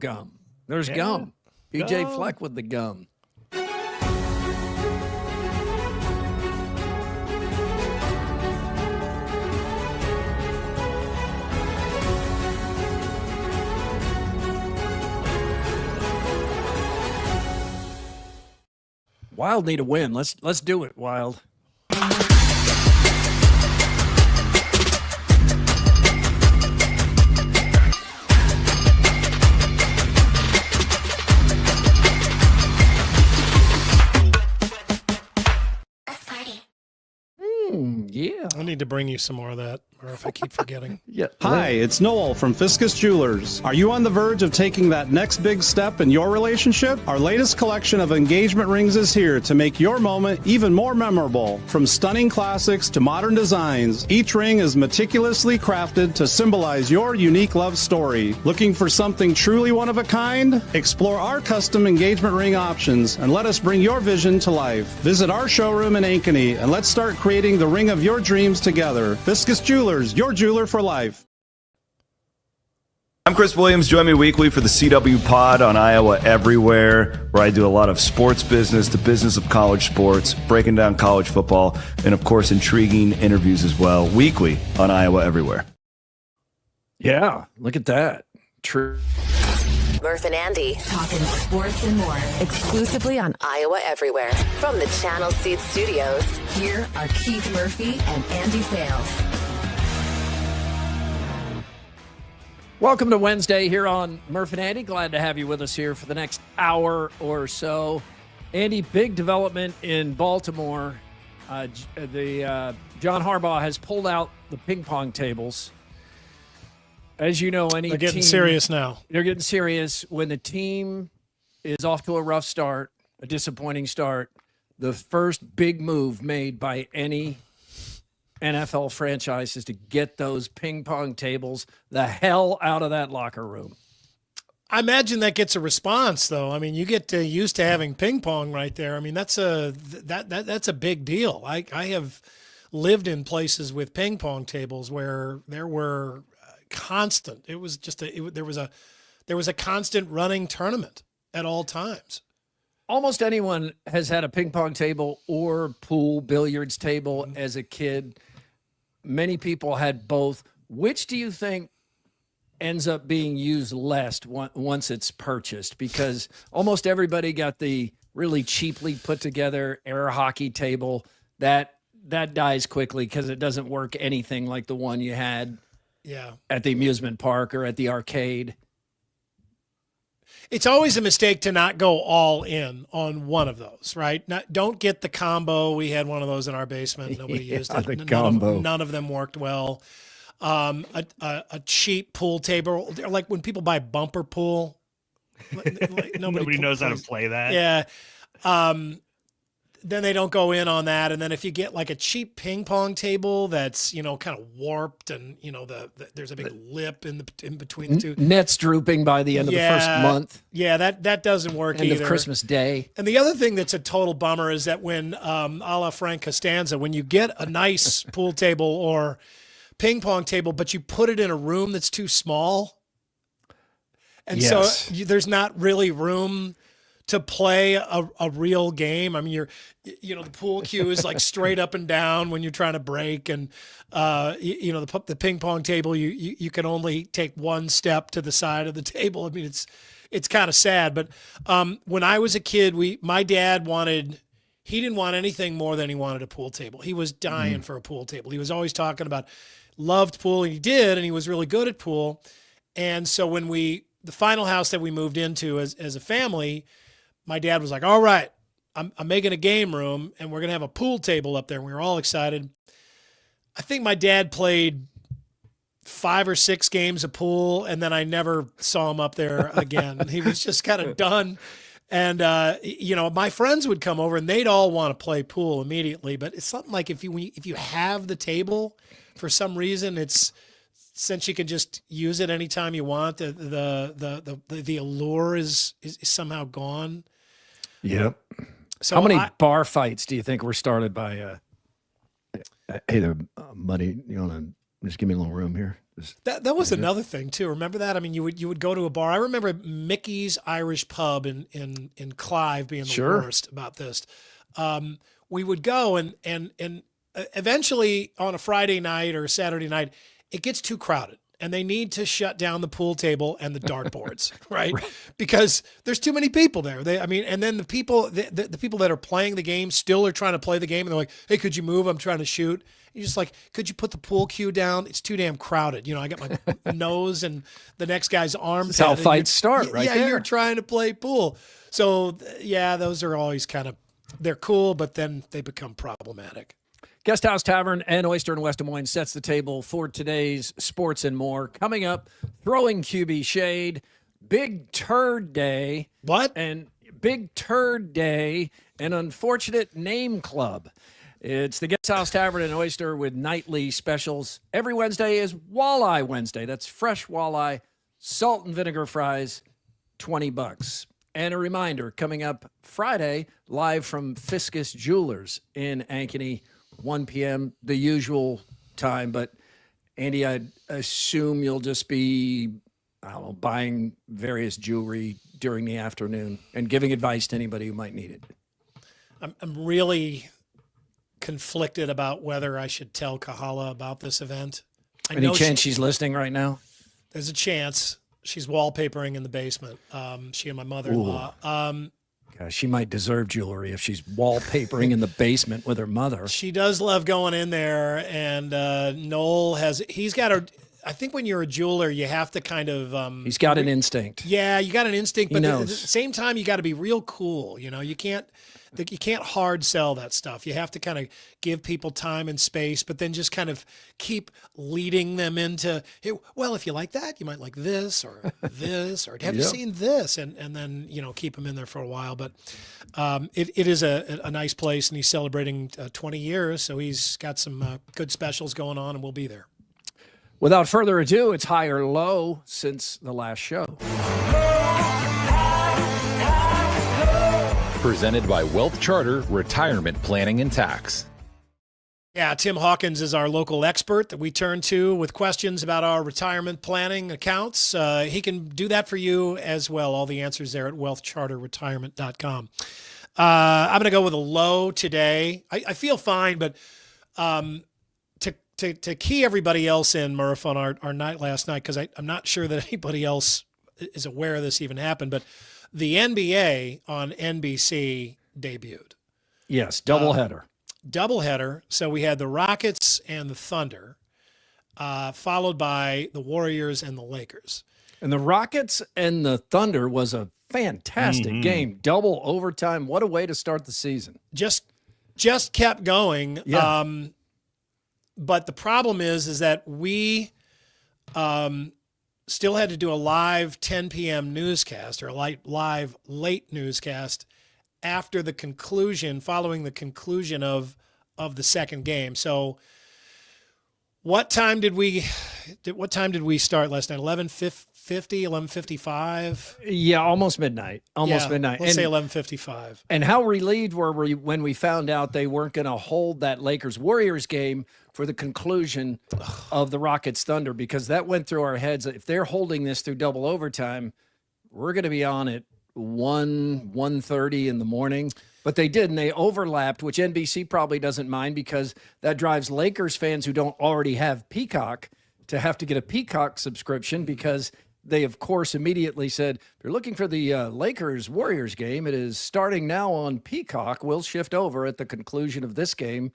gum. There's gum. PJ Fleck with the gum. Wild need a win. Let's do it, Wild. Yeah. I need to bring you some more of that, Murph. I keep forgetting. Yeah. Hi, it's Noel from Fiscus Jewelers. Are you on the verge of taking that next big step in your relationship? Our latest collection of engagement rings is here to make your moment even more memorable. From stunning classics to modern designs, each ring is meticulously crafted to symbolize your unique love story. Looking for something truly one of a kind? Explore our custom engagement ring options and let us bring your vision to life. Visit our showroom in Ankeny and let's start creating the ring of your dreams together. Fiscus Jewelers, your jeweler for life. I'm Chris Williams. Join me weekly for the CW Pod on Iowa Everywhere, where I do a lot of sports business, the business of college sports, breaking down college football, and of course, intriguing interviews as well, weekly on Iowa Everywhere. Yeah, look at that. True. Murph and Andy talking sports and more exclusively on Iowa Everywhere. From the Channel Seed Studios, here are Keith Murphy and Andy Fales. Welcome to Wednesday here on Murph and Andy. Glad to have you with us here for the next hour or so. Andy, big development in Baltimore. John Harbaugh has pulled out the ping pong tables. As you know, they're getting serious now. They're getting serious. When the team is off to a rough start, a disappointing start, the first big move made by any NFL franchise is to get those ping pong tables the hell out of that locker room. I imagine that gets a response, though. I mean, you get used to having ping pong right there. I mean, that's a big deal. I have lived in places with ping pong tables where there were constant. It was just there was a constant running tournament at all times. Almost anyone has had a ping pong table or pool billiards table as a kid. Many people had both. Which do you think ends up being used less once it's purchased? Because almost everybody got the really cheaply put together air hockey table that dies quickly because it doesn't work anything like the one you had at the amusement park or at the arcade. It's always a mistake to not go all in on one of those, right? Don't get the combo. We had one of those in our basement. Nobody used it. The combo. None of them worked well. A cheap pool table, like when people buy bumper pool. Nobody knows how to play that. Yeah. Then they don't go in on that. And then if you get like a cheap ping pong table that's, kind of warped and, there's a big lip in between the two. Nets drooping by the end of the first month. Yeah, that doesn't work End either. of Christmas Day. And the other thing that's a total bummer is that when, a la Frank Costanza, when you get a nice pool table or ping pong table, but you put it in a room that's too small. And so there's not really room to play a real game. I mean, the pool cue is like straight up and down when you're trying to break, and the ping pong table you can only take one step to the side of the table. I mean, it's kind of sad. But when I was a kid, my dad he didn't want anything more than he wanted a pool table. He was dying for a pool table. He was always talking about loved pool, and he did, and he was really good at pool. And so when the final house that we moved into as a family, my dad was like, all right, I'm making a game room and we're going to have a pool table up there. And we were all excited. I think my dad played 5 or 6 games of pool, and then I never saw him up there again. He was just kind of done. And, my friends would come over and they'd all want to play pool immediately. But it's something like if you have the table for some reason, since you can just use it anytime you want, the allure is somehow gone. Yep. So how many bar fights do you think were started by? Hey there, buddy. You want to just give me a little room here? That was another thing too. Remember that? I mean, you would go to a bar. I remember Mickey's Irish Pub in Clive being the worst about this. We would go and eventually on a Friday night or Saturday night, it gets too crowded and they need to shut down the pool table and the dartboards, right? Because there's too many people there. And then the people that are playing the game still are trying to play the game and they're like, hey, could you move? I'm trying to shoot. You're just like, could you put the pool cue down? It's too damn crowded. I got my nose and the next guy's arm. That's how fights start, right? Yeah, there. You're trying to play pool. So, yeah, those are always they're cool, but then they become problematic. Guest House Tavern and Oyster in West Des Moines sets the table for today's sports and more. Coming up, throwing QB shade, Big Turd Day. What? And Big Turd Day, an unfortunate name club. It's the Guest House Tavern and Oyster with nightly specials. Every Wednesday is Walleye Wednesday. That's fresh walleye, salt and vinegar fries, $20. And a reminder, coming up Friday, live from Fiscus Jewelers in Ankeny, 1 p.m., the usual time. But, Andy, I assume you'll just be, buying various jewelry during the afternoon and giving advice to anybody who might need it. I'm really conflicted about whether I should tell Kahala about this event. Any chance she's listening right now? There's a chance. She's wallpapering in the basement. She and my mother-in-law. Gosh, she might deserve jewelry if she's wallpapering in the basement with her mother. She does love going in there, and Noel he's got a. I think when you're a jeweler, you have to kind of. He's got an instinct. Yeah, you got an instinct, but knows. at the same time, you got to be real cool. You can't hard sell that stuff. You have to kind of give people time and space, but then just kind of keep leading them into, hey, well, if you like that, you might like this or this, or have you seen this? And then, keep them in there for a while. But it is a nice place, and he's celebrating 20 years. So he's got some good specials going on, and we'll be there. Without further ado, it's high or low since the last show. Presented by Wealth Charter Retirement Planning and Tax. Yeah, Tim Hawkins is our local expert that we turn to with questions about our retirement planning accounts. He can do that for you as well. All the answers there at wealthcharterretirement.com. I'm going to go with a low today. I feel fine, but to key everybody else in, Murph, on our night last night, because I'm not sure that anybody else is aware of this even happened, but the NBA on NBC debuted. Yes, doubleheader. Doubleheader. So we had the Rockets and the Thunder, followed by the Warriors and the Lakers. And the Rockets and the Thunder was a fantastic game. Double overtime. What a way to start the season. Just kept going. Yeah. But the problem is that we still had to do a live 10 p.m. newscast, or a live late newscast following the conclusion of the second game. So what time did we start last night? 11:50, 11:55? Yeah, almost midnight. Midnight. Let's say 11:55. And how relieved were we when we found out they weren't going to hold that Lakers-Warriors game for the conclusion of the Rockets-Thunder, because that went through our heads. If they're holding this through double overtime, we're going to be on at 1:30 in the morning. But they did, and they overlapped, which NBC probably doesn't mind, because that drives Lakers fans who don't already have Peacock to have to get a Peacock subscription, because they, of course, immediately said, if you're looking for the Lakers-Warriors game, it is starting now on Peacock. We'll shift over at the conclusion of this game.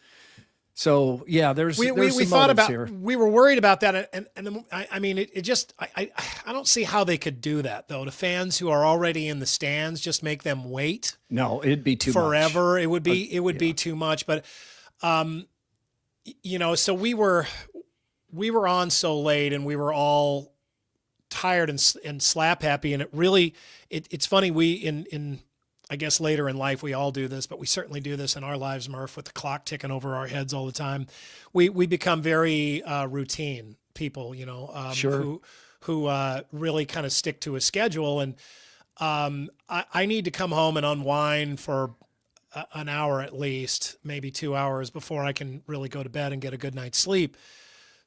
So, yeah, there's we some thought about here. We were worried about that, and I mean, I don't see how they could do that, though. To fans who are already in the stands, just make them wait. No, it'd be too forever. much. It would be too much. But, so we were on so late, and we were all tired and slap happy, and it's funny. We in I guess later in life we all do this, but we certainly do this in our lives, Murph, with the clock ticking over our heads all the time. We become very routine people, Sure. who really kind of stick to a schedule. And I need to come home and unwind for an hour at least, maybe 2 hours before I can really go to bed and get a good night's sleep.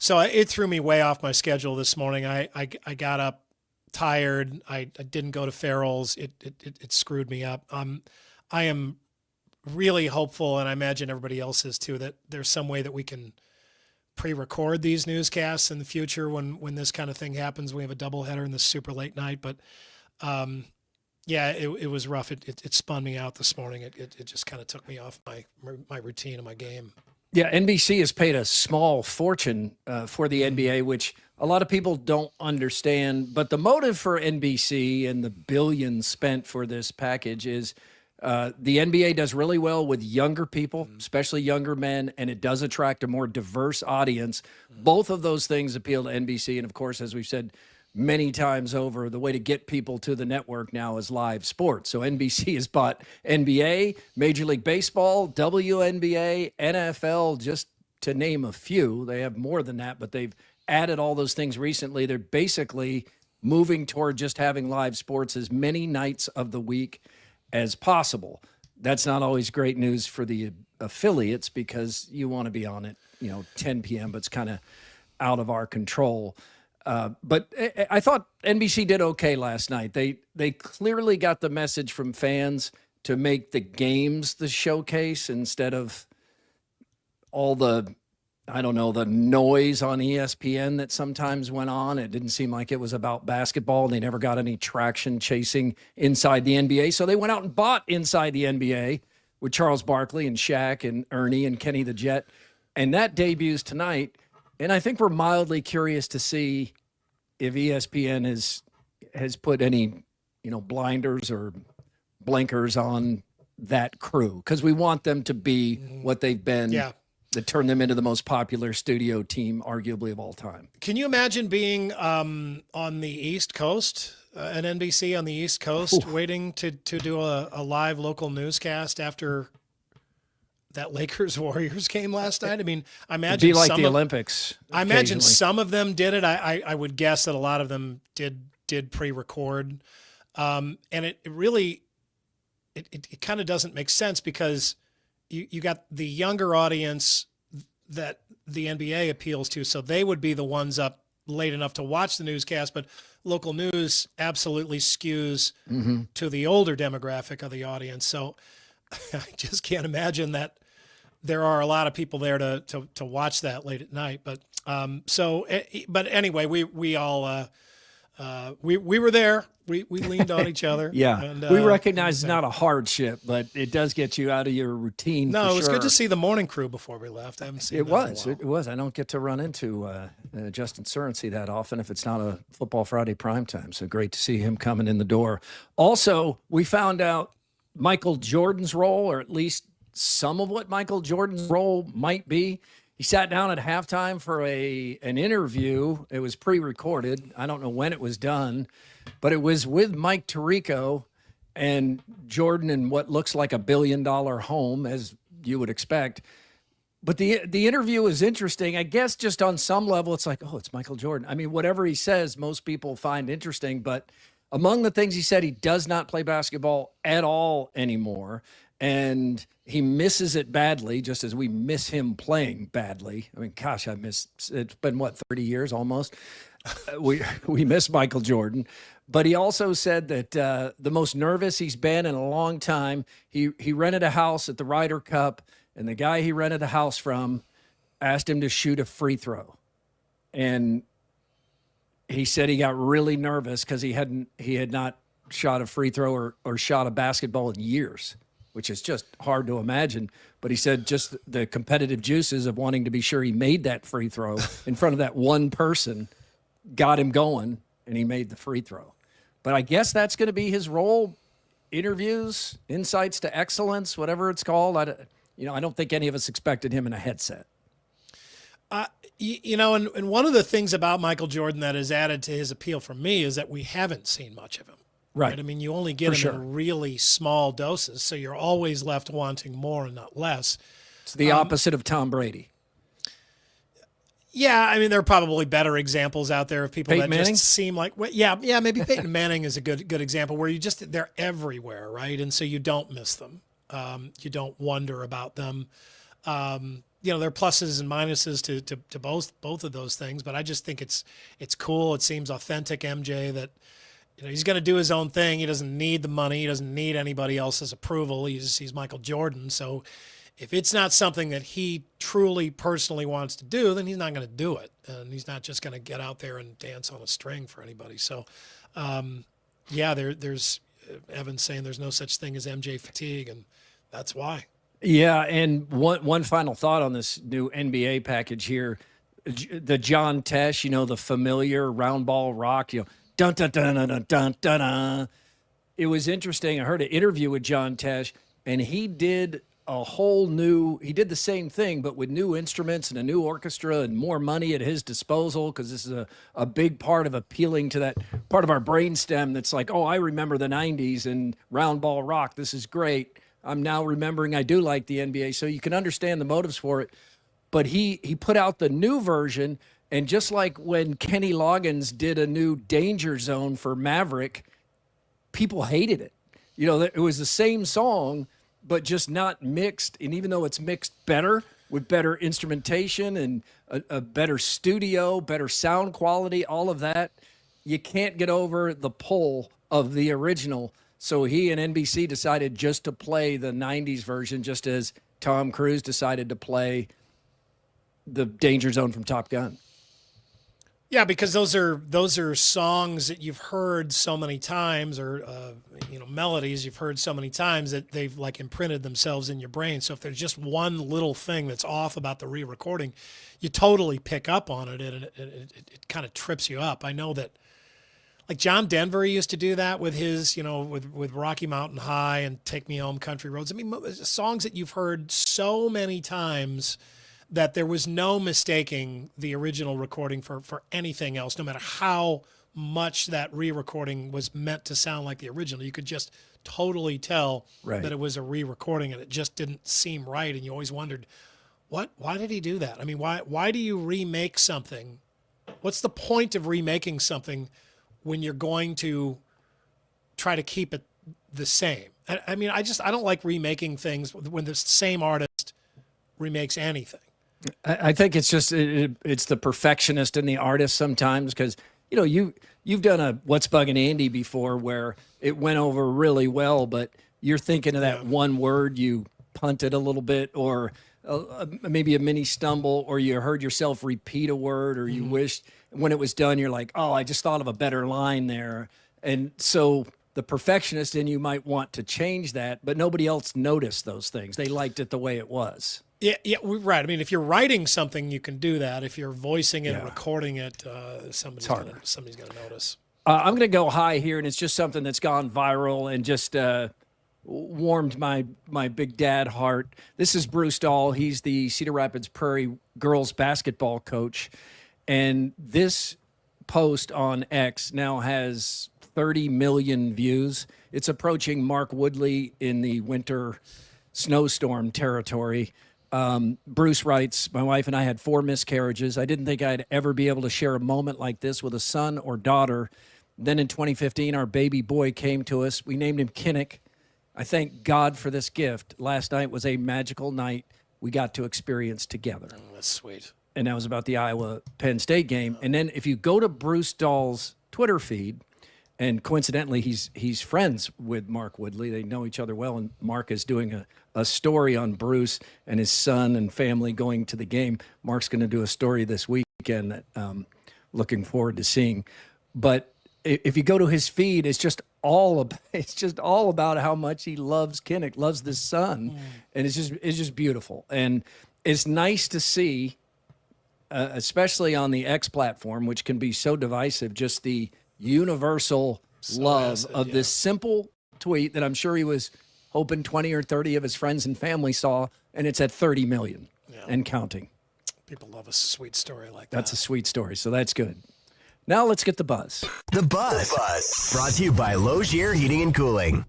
So it threw me way off my schedule this morning. I got up tired. I didn't go to Farrell's. It screwed me up. I am really hopeful, and I imagine everybody else is too, that there's some way that we can pre-record these newscasts in the future when this kind of thing happens. We have a doubleheader in this super late night, but it was rough. It spun me out this morning. It just kind of took me off my routine and my game. Yeah, NBC has paid a small fortune for the NBA, which a lot of people don't understand. But the motive for NBC and the billions spent for this package is the NBA does really well with younger people, especially younger men, and it does attract a more diverse audience. Both of those things appeal to NBC. And, of course, as we've said many times over, the way to get people to the network now is live sports. So NBC has bought NBA, Major League Baseball, WNBA, NFL, just to name a few. They have more than that, but they've added all those things recently. They're basically moving toward just having live sports as many nights of the week as possible. That's not always great news for the affiliates because you want to be on it, 10 p.m., but it's kind of out of our control. But I thought NBC did okay last night. They clearly got the message from fans to make the games the showcase instead of all the noise on ESPN that sometimes went on. It didn't seem like it was about basketball. They never got any traction chasing Inside the NBA. So they went out and bought Inside the NBA with Charles Barkley and Shaq and Ernie and Kenny the Jet. And that debuts tonight. And I think we're mildly curious to see if ESPN has put any, blinders or blinkers on that crew, because we want them to be what they've been. Yeah. That turned them into the most popular studio team, arguably, of all time. Can you imagine being on the East Coast, an NBC on the East Coast, waiting to do a live local newscast after that Lakers-Warriors game last night? I mean, I imagine it'd be like the Olympics. I imagine some of them did it. I would guess that a lot of them did pre-record, and it really it kind of doesn't make sense because you got the younger audience that the NBA appeals to, so they would be the ones up late enough to watch the newscast, but local news absolutely skews to the older demographic of the audience. So I just can't imagine that there are a lot of people there to watch that late at night. But but anyway, we all we were there. We leaned on each other. Yeah, and, we recognize it's not a hardship, but it does get you out of your routine. No, for it was sure. good to see the morning crew before we left. I haven't seen it. That in a while. It was. I don't get to run into Justin Surency that often if it's not a Football Friday primetime. So great to see him coming in the door. Also, we found out Michael Jordan's role, or at least some of what Michael Jordan's role might be. He sat down at halftime for an interview. It was pre-recorded. I don't know when it was done, but it was with Mike Tirico and Jordan in what looks like $1 billion home, as you would expect. But the interview is interesting. I guess just on some level, it's like, oh, it's Michael Jordan. I mean, whatever he says, most people find interesting. But among the things he said, he does not play basketball at all anymore. And he misses it badly, just as we miss him playing badly. I mean, gosh, it's been, 30 years almost? We miss Michael Jordan. But he also said that the most nervous he's been in a long time, he rented a house at the Ryder Cup, and the guy he rented the house from asked him to shoot a free throw. And he said he got really nervous because he had not shot a free throw or shot a basketball in years, which is just hard to imagine. But he said just the competitive juices of wanting to be sure he made that free throw in front of that one person got him going, and he made the free throw. But I guess that's going to be his role, interviews, insights to excellence, whatever it's called. I don't think any of us expected him in a headset. And one of the things about Michael Jordan that has added to his appeal for me is that we haven't seen much of him. Right. I mean, you only get him in really small doses, so you're always left wanting more and not less. It's the opposite of Tom Brady. Yeah, I mean, there are probably better examples out there of people Peyton Manning? Just seem like, maybe Peyton Manning is a good example where they're everywhere, right? And so you don't miss them. You don't wonder about them. there are pluses and minuses to both of those things, but I just think it's cool. It seems authentic, MJ, that he's going to do his own thing. He doesn't need the money. He doesn't need anybody else's approval. He's Michael Jordan. So if it's not something that he truly personally wants to do, then he's not going to do it. And he's not just going to get out there and dance on a string for anybody. So, there's Evan's saying there's no such thing as MJ fatigue, and that's why. Yeah, and one final thought on this new NBA package here. The John Tesh, the familiar round ball rock, dun dun dun dun dun dun dun dun. It was interesting. I heard an interview with John Tesh, and he did he did the same thing, but with new instruments and a new orchestra and more money at his disposal, because this is a big part of appealing to that part of our brainstem that's like, oh, I remember the 90s and round ball rock. This is great. I'm now remembering I do like the NBA, so you can understand the motives for it. But he put out the new version, and just like when Kenny Loggins did a new Danger Zone for Maverick, people hated it. It was the same song, but just not mixed. And even though it's mixed better, with better instrumentation and a better studio, better sound quality, all of that, you can't get over the pull of the original. So he and NBC decided just to play the 90s version, just as Tom Cruise decided to play the Danger Zone from Top Gun. Yeah, because those are songs that you've heard so many times, or melodies you've heard so many times that they've like imprinted themselves in your brain. So if there's just one little thing that's off about the re-recording, you totally pick up on it, and it kind of trips you up. I know that, like John Denver used to do that with his, with Rocky Mountain High and Take Me Home Country Roads. I mean, songs that you've heard so many times that there was no mistaking the original recording for anything else, no matter how much that re-recording was meant to sound like the original. You could just totally tell that it was a re-recording, and it just didn't seem right. And you always wondered, why did he do that? I mean, why do you remake something? What's the point of remaking something when you're going to try to keep it the same? I mean, I don't like remaking things when the same artist remakes anything. I think it's just it's the perfectionist in the artist sometimes, because you've done a What's Bugging Andy before where it went over really well, but you're thinking of that one word you punted a little bit, or maybe a mini stumble, or you heard yourself repeat a word, or you wished when it was done you're like, oh, I just thought of a better line there. And so the perfectionist in you might want to change that, but nobody else noticed those things. They liked it the way it was. Yeah, right. I mean, if you're writing something, you can do that. If you're voicing it, recording it, somebody's going to notice. I'm going to go high here, and it's just something that's gone viral and just warmed my big dad heart. This is Bruce Dahl. He's the Cedar Rapids Prairie girls basketball coach, and this post on X now has 30 million views. It's approaching Mark Woodley in the winter snowstorm territory. Bruce writes, my wife and I had 4 miscarriages. I didn't think I'd ever be able to share a moment like this with a son or daughter. Then in 2015, our baby boy came to us. We named him Kinnick. I thank God for this gift. Last night was a magical night we got to experience together. Oh, that's sweet. And that was about the Iowa-Penn State game. And then if you go to Bruce Dahl's Twitter feed, and coincidentally, he's friends with Mark Woodley. They know each other well, and Mark is doing a story on Bruce and his son and family going to the game. Mark's going to do a story this weekend that looking forward to seeing. But if you go to his feed, it's just all about how much he loves Kinnick, loves this son, and it's just beautiful. And it's nice to see, especially on the X platform, which can be so divisive, just the universal love of this simple tweet that I'm sure he was hoping 20 or 30 of his friends and family saw, and it's at 30 million and counting. People love a sweet story like that. That's a sweet story, so that's good. Now let's get the buzz. The Buzz. Brought to you by Logier Heating and Cooling.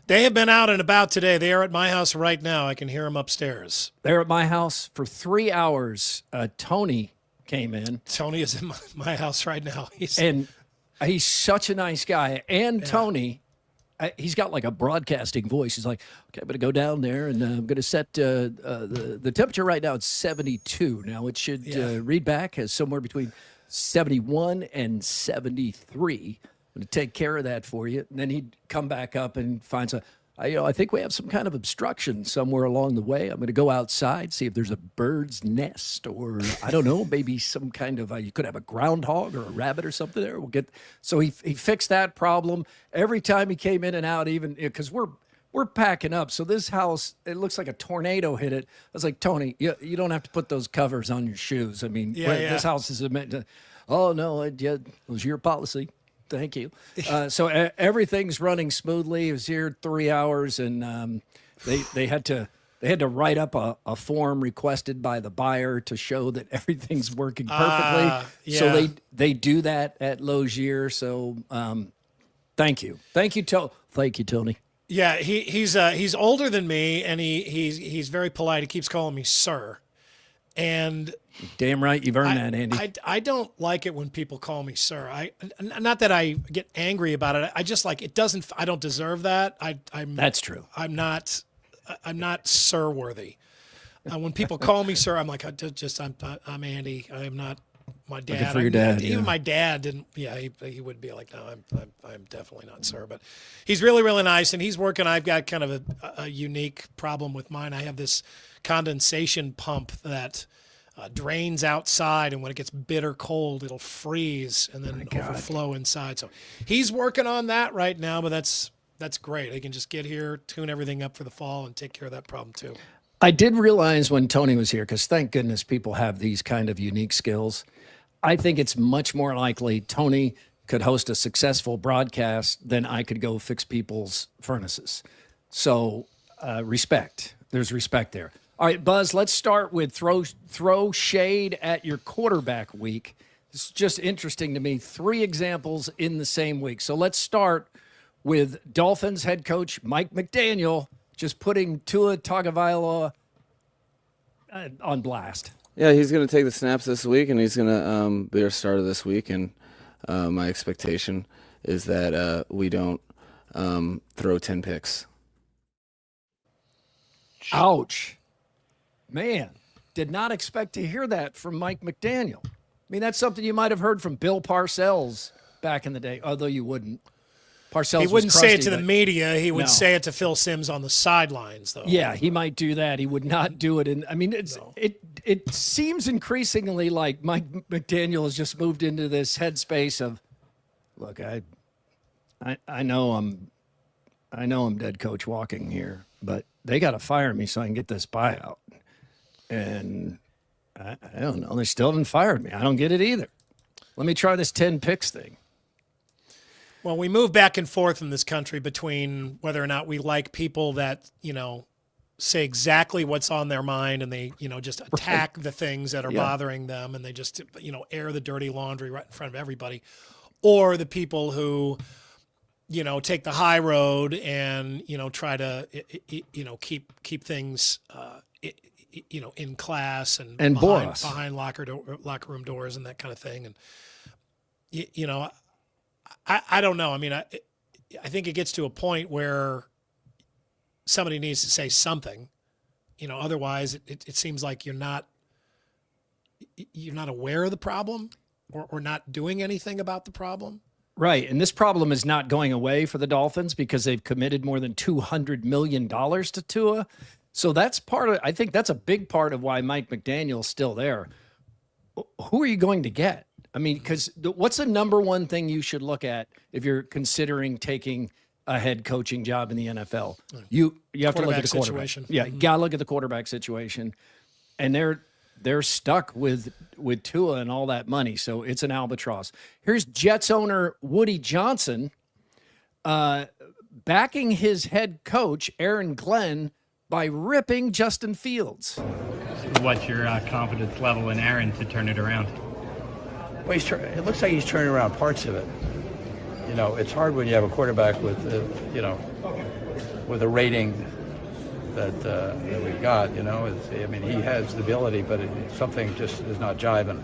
They have been out and about today. They are at my house right now. I can hear them upstairs. They're at my house for 3 hours. Tony came in. Tony is in my house right now. He's such a nice guy. And Tony, he's got like a broadcasting voice. He's like, okay, I'm going to go down there and I'm going to set the temperature right now. It's 72. Now it should read back as somewhere between 71 and 73. I'm going to take care of that for you. And then he'd come back up and finds I think we have some kind of obstruction somewhere along the way. I'm going to go outside, see if there's a bird's nest or, I don't know, maybe some kind of, you could have a groundhog or a rabbit or something there. So he fixed that problem. Every time he came in and out, even because we're packing up. So this house, it looks like a tornado hit it. I was like, Tony, you don't have to put those covers on your shoes. I mean, this house is meant to, oh, no, it was your policy. Thank you. So everything's running smoothly. It was here 3 hours, and they had to write up a form requested by the buyer to show that everything's working perfectly. So they do that at Logier. So thank you, thank you, Tony. Yeah, he's older than me, and he's very polite. He keeps calling me sir, and. Damn right, you've earned that, Andy. I don't like it when people call me sir. Not that I get angry about it. I just like it doesn't. I don't deserve that. That's true. I'm not sir worthy. When people call me sir, I'm like I'm Andy. I am not my dad. Looking for your dad. Even my dad didn't. Yeah, he would be like, no, I'm definitely not sir. But he's really, really nice, and he's working. I've got kind of a unique problem with mine. I have this condensation pump that. Drains outside, and when it gets bitter cold, it'll freeze and then overflow inside. So he's working on that right now, but that's great. He can just get here, tune everything up for the fall, and take care of that problem too. I did realize when Tony was here, because thank goodness people have these kind of unique skills. I think it's much more likely Tony could host a successful broadcast than I could go fix people's furnaces. So respect. There's respect there. All right, Buzz, let's start with throw shade at your quarterback week. It's just interesting to me. 3 examples in the same week. So let's start with Dolphins head coach Mike McDaniel just putting Tua Tagovailoa on blast. Yeah, he's going to take the snaps this week, and he's going to be our starter this week. And my expectation is that we don't throw 10 picks. Ouch. Man, did not expect to hear that from Mike McDaniel. I mean, that's something you might have heard from Bill Parcells back in the day, although you wouldn't. Parcells he wouldn't crusty, say it to the media. He would say it to Phil Simms on the sidelines, though. Yeah, he might do that. He would not do it. And I mean, it seems increasingly like Mike McDaniel has just moved into this headspace of, look, I know I'm dead coach walking here, but they got to fire me so I can get this buyout. And I don't know. They still haven't fired me. I don't get it either. Let me try this 10 picks thing. Well, we move back and forth in this country between whether or not we like people that, say exactly what's on their mind and they, just attack the things that are bothering them and they just, air the dirty laundry right in front of everybody, or the people who, take the high road and, try to, keep things, in class and behind locker room doors and that kind of thing. And, I don't know. I mean, I think it gets to a point where somebody needs to say something, otherwise it seems like you're not aware of the problem or not doing anything about the problem. Right. And this problem is not going away for the Dolphins because they've committed more than $200 million to Tua. So that's I think that's a big part of why Mike McDaniel's still there. Who are you going to get? I mean, because what's the number one thing you should look at if you're considering taking a head coaching job in the NFL? You have to look at the quarterback situation. Yeah, you got to look at the quarterback situation. And they're stuck with Tua and all that money, so it's an albatross. Here's Jets owner Woody Johnson backing his head coach, Aaron Glenn, by ripping Justin Fields. What's your confidence level in Aaron to turn it around? Well, it looks like he's turning around parts of it. It's hard when you have a quarterback with, with a rating that we've got. He has the ability, but something just is not jiving.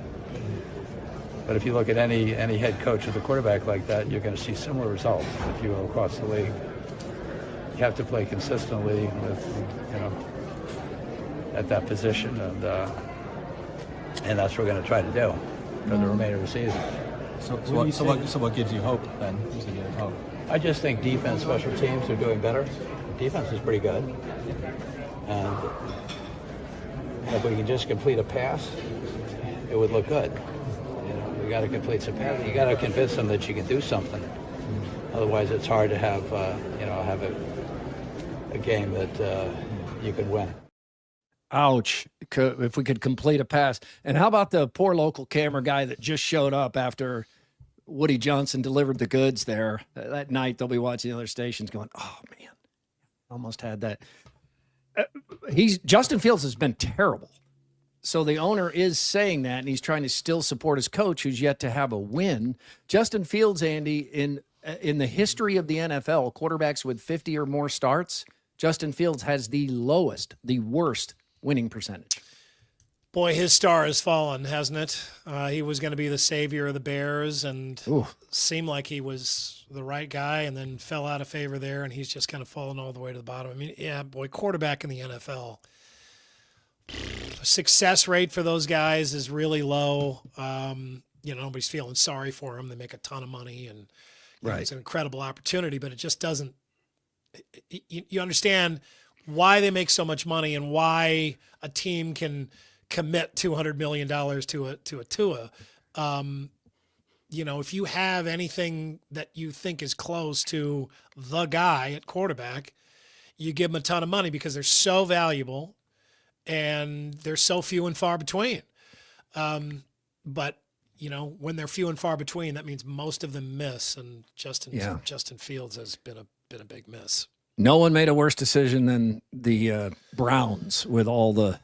But if you look at any head coach with a quarterback like that, you're going to see similar results if you go across the league. have to play consistently with, at that position, and that's what we're going to try to do for the remainder of the season. So what gives you hope then? Who's going to give hope? I just think defense, special teams are doing better. Defense is pretty good, and if we can just complete a pass, it would look good. We got to complete some passes. You got to convince them that you can do something. Otherwise, it's hard to have have a game that you could win. Ouch. If we could complete a pass. And how about the poor local camera guy that just showed up after Woody Johnson delivered the goods there? That night, they'll be watching the other stations going, oh, man, almost had that. Justin Fields has been terrible. So the owner is saying that, and he's trying to still support his coach, who's yet to have a win. Justin Fields, Andy, in the history of the NFL, quarterbacks with 50 or more starts, Justin Fields has the worst winning percentage. Boy, his star has fallen, hasn't it? He was going to be the savior of the Bears and seemed like he was the right guy, and then fell out of favor there, and he's just kind of fallen all the way to the bottom. I mean, yeah, boy, quarterback in the NFL. Success rate for those guys is really low. Nobody's feeling sorry for them. They make a ton of money, and it's an incredible opportunity, but it just doesn't. You understand why they make so much money and why a team can commit $200 million to a Tua. If you have anything that you think is close to the guy at quarterback, you give them a ton of money because they're so valuable and they're so few and far between. But when they're few and far between, that means most of them miss. And Justin Fields has been a big miss. No one made a worse decision than the Browns with all the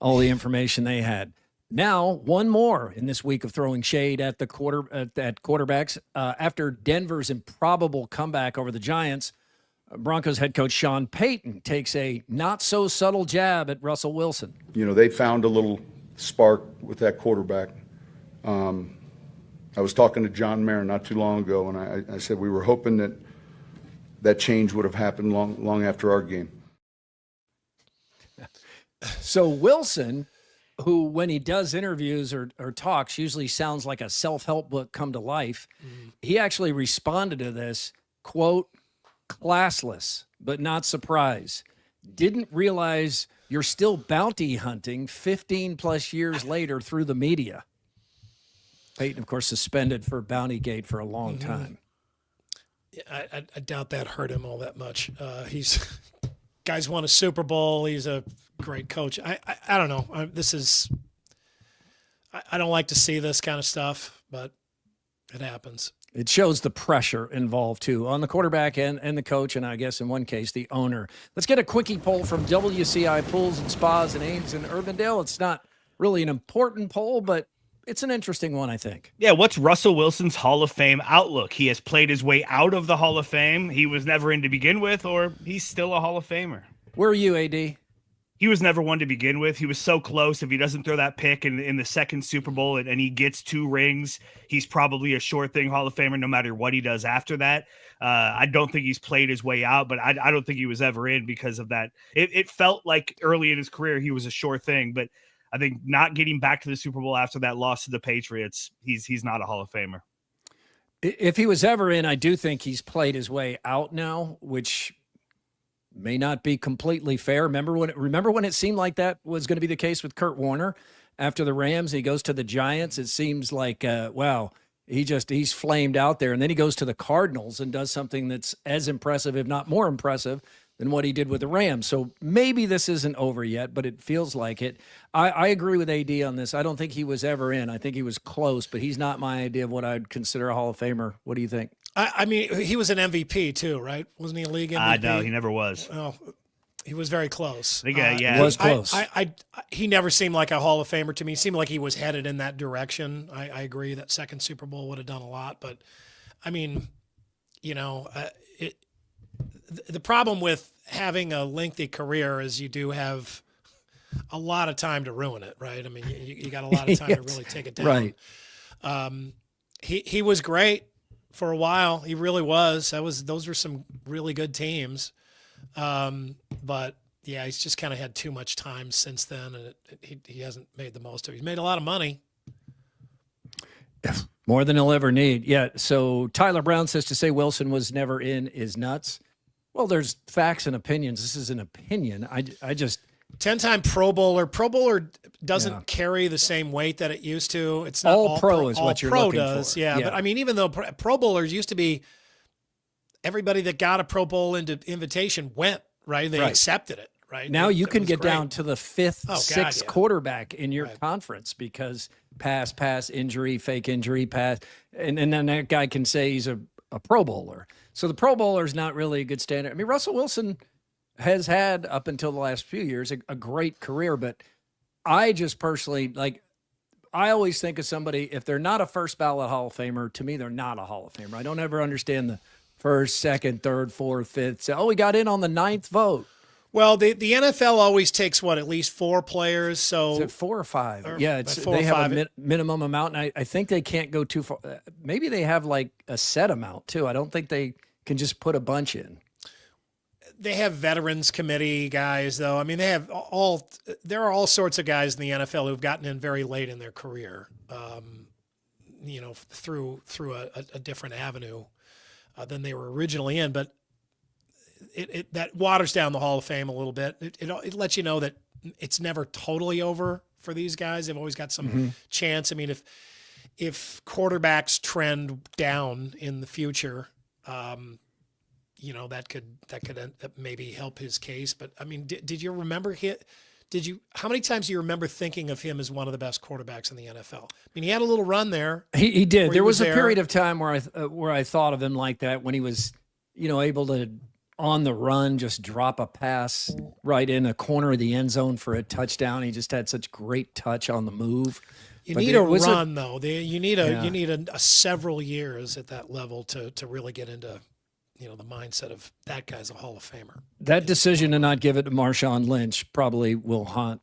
information they had. Now, one more in this week of throwing shade at the quarterbacks. After Denver's improbable comeback over the Giants, Broncos head coach Sean Payton takes a not-so-subtle jab at Russell Wilson. They found a little spark with that quarterback. I was talking to John Mayer not too long ago, and I said we were hoping that change would have happened long after our game. So Wilson, who when he does interviews or talks usually sounds like a self-help book come to life, he actually responded to this, quote, classless, but not surprised. Didn't realize you're still bounty hunting 15 plus years later through the media. Peyton, of course, suspended for Bountygate for a long time. I doubt that hurt him all that much. Guy's won a Super Bowl. He's a great coach. I don't know. I don't like to see this kind of stuff, but it happens. It shows the pressure involved, too, on the quarterback and the coach, and I guess in one case, the owner. Let's get a quickie poll from WCI Pools and Spas in Ames and Urbandale. It's not really an important poll, but it's an interesting one, I think. Yeah, what's Russell Wilson's Hall of Fame outlook? He has played his way out of the Hall of Fame. He was never in to begin with, or he's still a Hall of Famer. Where are you, AD? He was never one to begin with. He was so close. If he doesn't throw that pick in the second Super Bowl and he gets 2 rings, he's probably a sure thing Hall of Famer no matter what he does after that. I don't think he's played his way out, but I don't think he was ever in because of that. It felt like early in his career he was a sure thing, but I think not getting back to the Super Bowl after that loss to the Patriots, he's not a Hall of Famer. If he was ever in, I do think he's played his way out now, which may not be completely fair. Remember when it seemed like that was going to be the case with Kurt Warner after the Rams? He goes to the Giants. It seems like, wow, he's flamed out there. And then he goes to the Cardinals and does something that's as impressive, if not more impressive, than what he did with the Rams. So maybe this isn't over yet, but it feels like it. I agree with AD on this. I don't think he was ever in. I think he was close, but he's not my idea of what I'd consider a Hall of Famer. What do you think? I mean, he was an MVP too, right? Wasn't he a league MVP? No, he never was. Oh, he was very close. He was close. He never seemed like a Hall of Famer to me. He seemed like he was headed in that direction. I agree that second Super Bowl would have done a lot, but I mean, the problem with having a lengthy career is you do have a lot of time to ruin it, right? I mean, you got a lot of time to really take it down. Right. He was great for a while. He really was. Those were some really good teams. But yeah, he's just kind of had too much time since then, and he hasn't made the most of it. He's made a lot of money. More than he'll ever need. Yeah. So Tyler Brown says to say Wilson was never in is nuts. Well, there's facts and opinions. This is an opinion. I just 10-time Pro Bowler. Pro Bowler doesn't carry the same weight that it used to. It's not all pro is what you're looking for. Yeah, but I mean, even though Pro Bowlers used to be, everybody that got a Pro Bowl invitation went, right? They accepted it, right? Now you can get down to the fifth, sixth quarterback in your conference because pass, injury, fake injury, pass. And then that guy can say he's a Pro Bowler. So the Pro Bowler is not really a good standard. I mean, Russell Wilson has had, up until the last few years, a great career. But I just personally, I always think of somebody, if they're not a first ballot Hall of Famer, to me, they're not a Hall of Famer. I don't ever understand the first, second, third, fourth, fifth. So, we got in on the ninth vote. Well, the NFL always takes, at least 4 players? So is it 4 or 5? Yeah, they have a minimum amount, and I think they can't go too far. Maybe they have a set amount, too. I don't think they can just put a bunch in. They have veterans committee guys, though. I mean, there are all sorts of guys in the NFL who've gotten in very late in their career, through a different avenue than they were originally in. But that waters down the Hall of Fame a little bit. It lets you know that it's never totally over for these guys. They've always got some chance. I mean, if quarterbacks trend down in the future, that could maybe help his case. But I mean, did you remember how many times do you remember thinking of him as one of the best quarterbacks in the NFL? I mean, he had a little run there. He did. There was a period of time where I thought of him like that, when he was, able to, on the run, just drop a pass right in a corner of the end zone for a touchdown. He just had such great touch on the move. You need a run, though. You need a several years at that level to really get into, the mindset of that guy's a Hall of Famer. That decision to not give it to Marshawn Lynch probably will haunt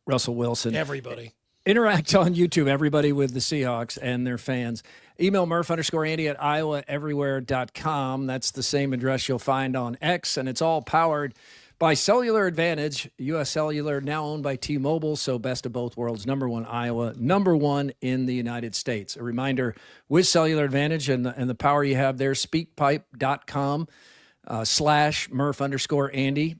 Russell Wilson. Everybody. Interact on YouTube, everybody, with the Seahawks and their fans. Email Murph_Andy at iowaeverywhere.com. That's the same address you'll find on X, and it's all powered by Cellular Advantage. U.S. Cellular, now owned by T-Mobile, so best of both worlds. #1 Iowa, #1 in the United States. A reminder, with Cellular Advantage and the power you have there, speakpipe.com /Murph_Andy.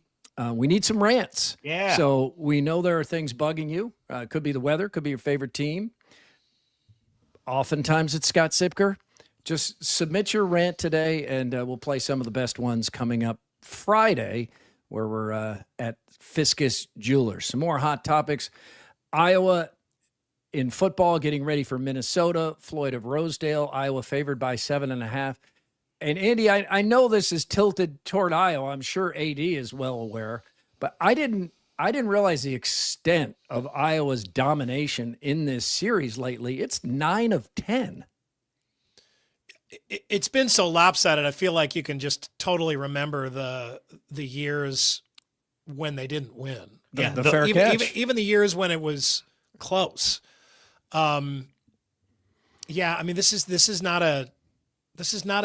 We need some rants. Yeah. So we know there are things bugging you. Could be the weather, could be your favorite team. Oftentimes it's Scott Sipker. Just submit your rant today, and we'll play some of the best ones coming up Friday, where we're at Fiscus Jewelers. Some more hot topics. Iowa in football, getting ready for Minnesota. Floyd of Rosedale, Iowa favored by 7.5. And Andy, I know this is tilted toward Iowa. I'm sure AD is well aware, but I didn't realize the extent of Iowa's domination in this series lately. It's 9 of 10. It's been so lopsided. I feel like you can just totally remember the years when they didn't win. The fair catch. Even the years when it was close. I mean, this is not a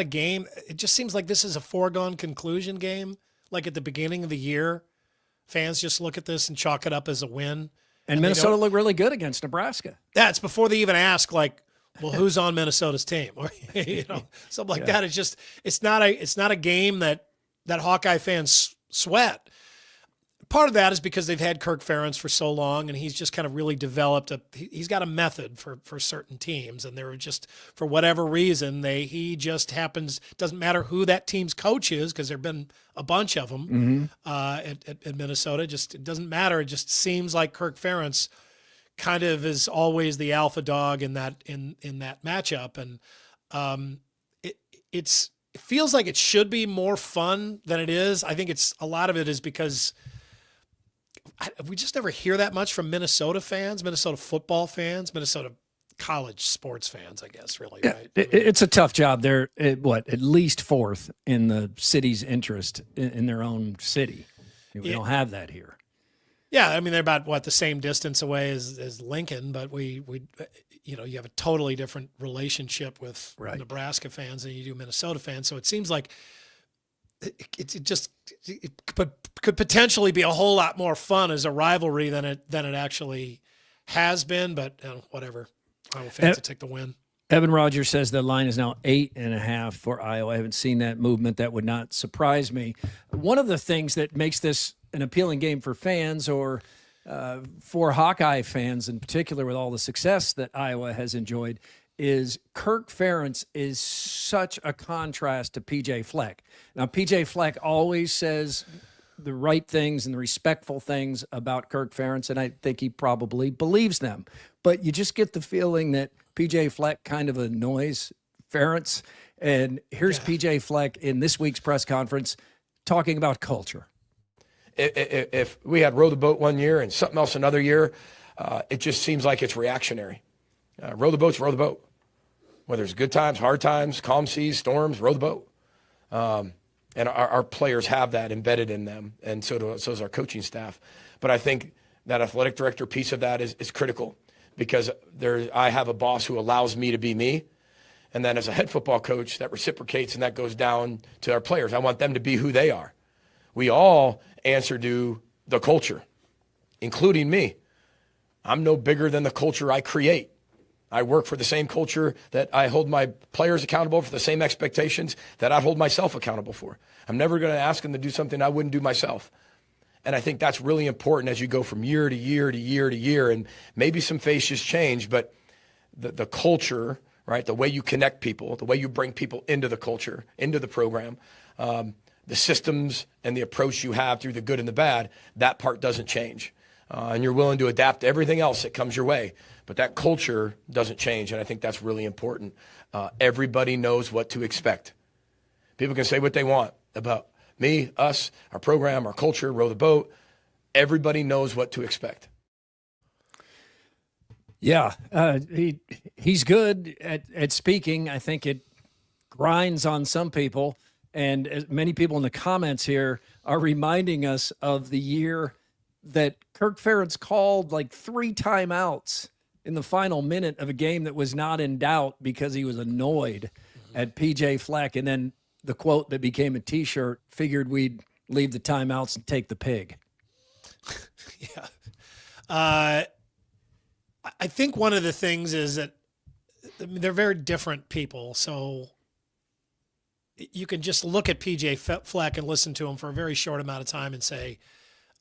game. It just seems like this is a foregone conclusion game. Like at the beginning of the year, fans just look at this and chalk it up as a win. And Minnesota looked really good against Nebraska. Yeah, it's before they even ask, well, who's on Minnesota's team? Or something like that. It's not a game that Hawkeye fans sweat. Part of that is because they've had Kirk Ferentz for so long, and he's just kind of really developed he's got a method for certain teams, and they're just, for whatever reason, he just happens, doesn't matter who that team's coach is, because there've been a bunch of them at Minnesota. Just, it doesn't matter. It just seems like Kirk Ferentz kind of is always the alpha dog in that matchup, and it feels like it should be more fun than it is. I think a lot of it is because we just never hear that much from Minnesota fans, Minnesota football fans, Minnesota college sports fans, I guess, really. Yeah, right? It's a tough job. They're at least fourth in the city's interest in their own city. We don't have that here. Yeah, I mean, they're about the same distance away as Lincoln, but we you have a totally different relationship with Nebraska fans than you do Minnesota fans. So it seems like could potentially be a whole lot more fun as a rivalry than it actually has been. But whatever, Iowa fans will take the win. Evan Rogers says the line is now 8.5 for Iowa. I haven't seen that movement. That would not surprise me. One of the things that makes this an appealing game for fans, or for Hawkeye fans in particular, with all the success that Iowa has enjoyed, is Kirk Ferentz is such a contrast to PJ Fleck. Now, PJ Fleck always says the right things and the respectful things about Kirk Ferentz, and I think he probably believes them. But you just get the feeling that PJ Fleck kind of annoys Ferentz. And here's PJ Fleck in this week's press conference talking about culture. If we had row the boat one year and something else another year, it just seems like it's reactionary. Row the boat's row the boat. Whether it's good times, hard times, calm seas, storms, row the boat. And our players have that embedded in them, and so does our coaching staff. But I think that athletic director piece of that is critical, because I have a boss who allows me to be me. And then as a head football coach, that reciprocates, and that goes down to our players. I want them to be who they are. We all answer to the culture, including me. I'm no bigger than the culture I create. I work for the same culture that I hold my players accountable for, the same expectations that I hold myself accountable for. I'm never going to ask them to do something I wouldn't do myself. And I think that's really important as you go from year to year to year to year. And maybe some faces change, but the culture, right, the way you connect people, the way you bring people into the culture, into the program, the systems and the approach you have through the good and the bad, that part doesn't change. And you're willing to adapt to everything else that comes your way. But that culture doesn't change, and I think that's really important. Everybody knows what to expect. People can say what they want about me, us, our program, our culture, row the boat. Everybody knows what to expect. Yeah, he's good at speaking. I think it grinds on some people, and as many people in the comments here are reminding us of the year that Kirk Ferentz called like 3 timeouts in the final minute of a game that was not in doubt because he was annoyed at PJ Fleck. And then the quote that became a T-shirt, figured we'd leave the timeouts and take the pig. Yeah. I think one of the things is that they're very different people. So you can just look at PJ Fleck and listen to him for a very short amount of time and say,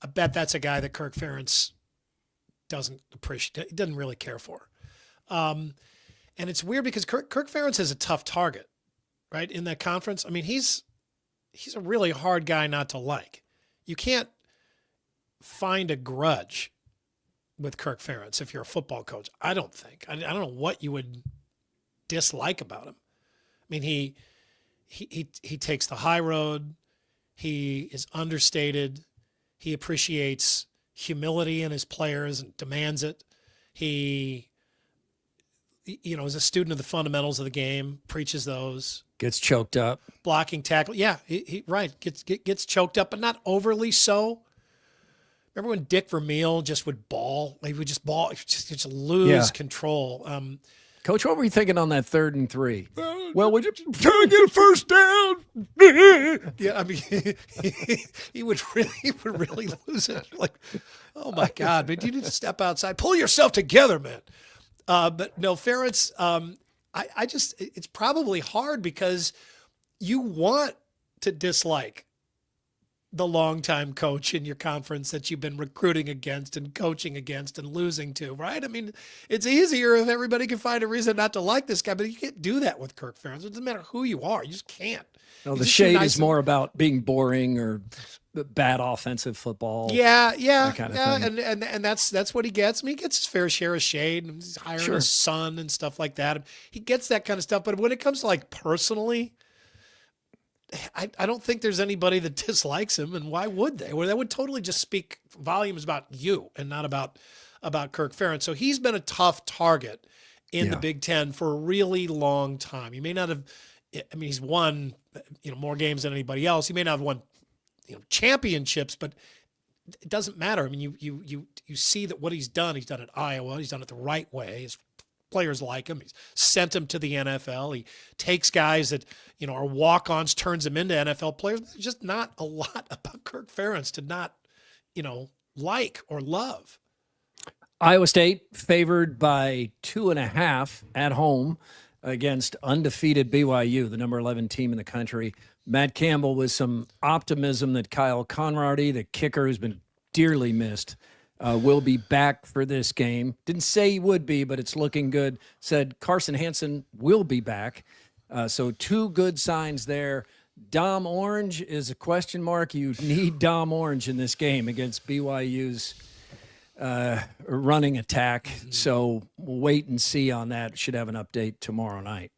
I bet that's a guy that Kirk Ferentz doesn't appreciate, doesn't really care for. And it's weird because Kirk Ferentz is a tough target, right? In that conference. I mean, he's a really hard guy not to like. You can't find a grudge with Kirk Ferentz if you're a football coach. I don't think. I don't know what you would dislike about him. I mean, he takes the high road. He is understated. He appreciates humility in his players and demands it. He, is a student of the fundamentals of the game, preaches those. Gets choked up. Blocking, tackle. Yeah, he right. Gets choked up, but not overly so. Remember when Dick Vermeil just would bawl? He would just bawl, just lose control. Coach, what were you thinking on that 3rd and 3? Well, we just trying to get a first down. Yeah, I mean, he would really lose it. Like, oh my God, man, you need to step outside, pull yourself together, man. But no, Ferentz, it's probably hard because you want to dislike the longtime coach in your conference that you've been recruiting against and coaching against and losing to, right? I mean, it's easier if everybody can find a reason not to like this guy, but you can't do that with Kirk Ferentz. It doesn't matter who you are. You just can't. No, the shade is more about being boring or bad offensive football. Yeah. That kind of thing. And that's what he gets. I mean, he gets his fair share of shade, and he's hiring his son and stuff like that. He gets that kind of stuff. But when it comes to like personally, I don't think there's anybody that dislikes him, and why would they? Well, that would totally just speak volumes about you and not about Kirk Ferentz. So he's been a tough target in the Big Ten for a really long time. He may not have, I mean, he's won more games than anybody else. He may not have won championships, but it doesn't matter. I mean, you see that what he's done at Iowa, he's done it the right way. He's players like him. He's sent them to the NFL. He takes guys that, are walk-ons, turns them into NFL players. There's just not a lot about Kirk Ferentz to not, like or love. Iowa State favored by 2.5 at home against undefeated BYU, the number 11 team in the country. Matt Campbell with some optimism that Kyle Conrady, the kicker who's been dearly missed, will be back for this game. Didn't say he would be, but it's looking good. Said Carson Hansen will be back. So 2 good signs there. Dom Orange is a question mark. You need Dom Orange in this game against BYU's running attack. So we'll wait and see on that. Should have an update tomorrow night.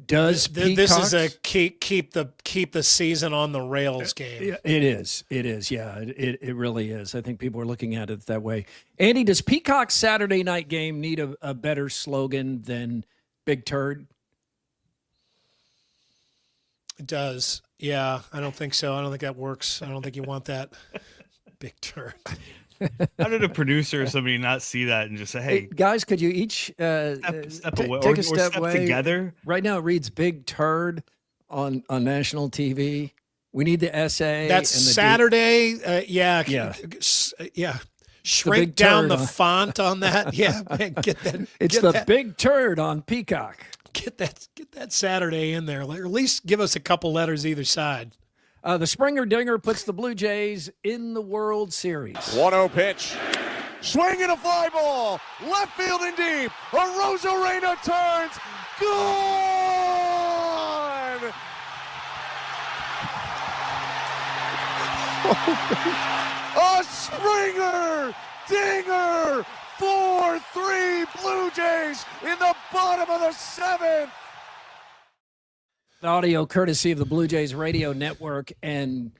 This is a keep the season on the rails game. It is. Yeah, it really is. I think people are looking at it that way. Andy, does Peacock's Saturday night game need a better slogan than Big Turd? It does. Yeah, I don't think so. I don't think that works. I don't think you want that. Big Turd. How did a producer or somebody not see that and just say, "Hey, guys, could you each step away, take or a step away together?" Right now, it reads "Big Turd" on national TV. We need the essay. That's and the Saturday. Yeah. Shrink down the font on that. Yeah, man, get that. It's the Big Turd on Peacock. Get that Saturday in there, or at least give us a couple letters either side. The Springer Dinger puts the Blue Jays in the World Series. 1-0 pitch. Swing and a fly ball. Left field and deep. Rosarena turns. Gone! A Springer Dinger. 4-3 Blue Jays in the bottom of the 7th. Audio courtesy of the Blue Jays radio network, and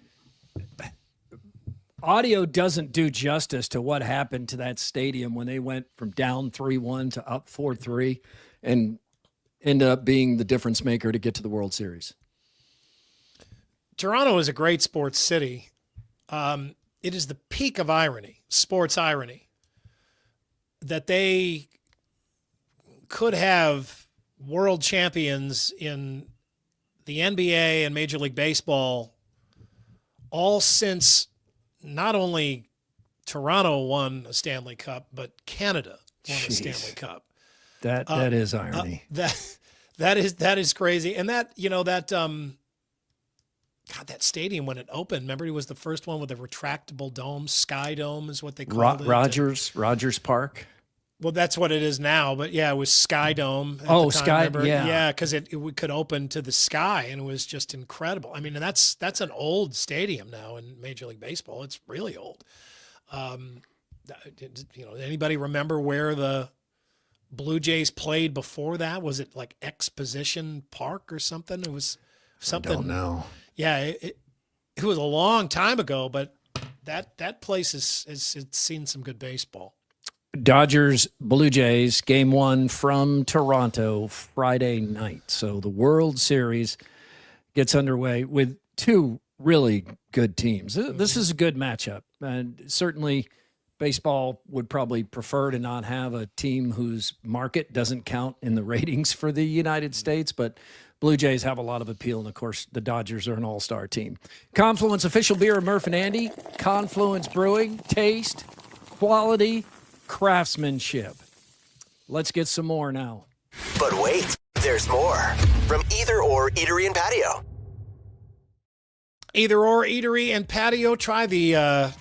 audio doesn't do justice to what happened to that stadium when they went from down 3-1 to up 4-3 and ended up being the difference maker to get to the World Series. Toronto is a great sports city. It is the peak of irony, sports irony, that they could have world champions in the NBA and Major League Baseball all since not only Toronto won a Stanley Cup, but Canada won a Stanley Cup. That is irony. That is crazy. And that stadium when it opened, remember it was the first one with a retractable dome, Sky Dome is what they called it. Rogers Park. Well, that's what it is now, but yeah, it was Sky Dome. Sky, remember? yeah. Yeah, because it could open to the sky, and it was just incredible. I mean, and that's an old stadium now in Major League Baseball. It's really old. Anybody remember where the Blue Jays played before that? Was it like Exposition Park or something? It was something. I don't know. Yeah, it was a long time ago, but that place has seen some good baseball. Dodgers, Blue Jays, game 1 from Toronto Friday night. So the World Series gets underway with 2 really good teams. This is a good matchup. And certainly baseball would probably prefer to not have a team whose market doesn't count in the ratings for the United States, but Blue Jays have a lot of appeal, and of course, the Dodgers are an all-star team. Confluence official beer of Murph and Andy. Confluence Brewing. Taste, quality, craftsmanship. Let's get some more now. But wait, there's more. From Either Or Eatery and Patio. Either Or Eatery and Patio. Try the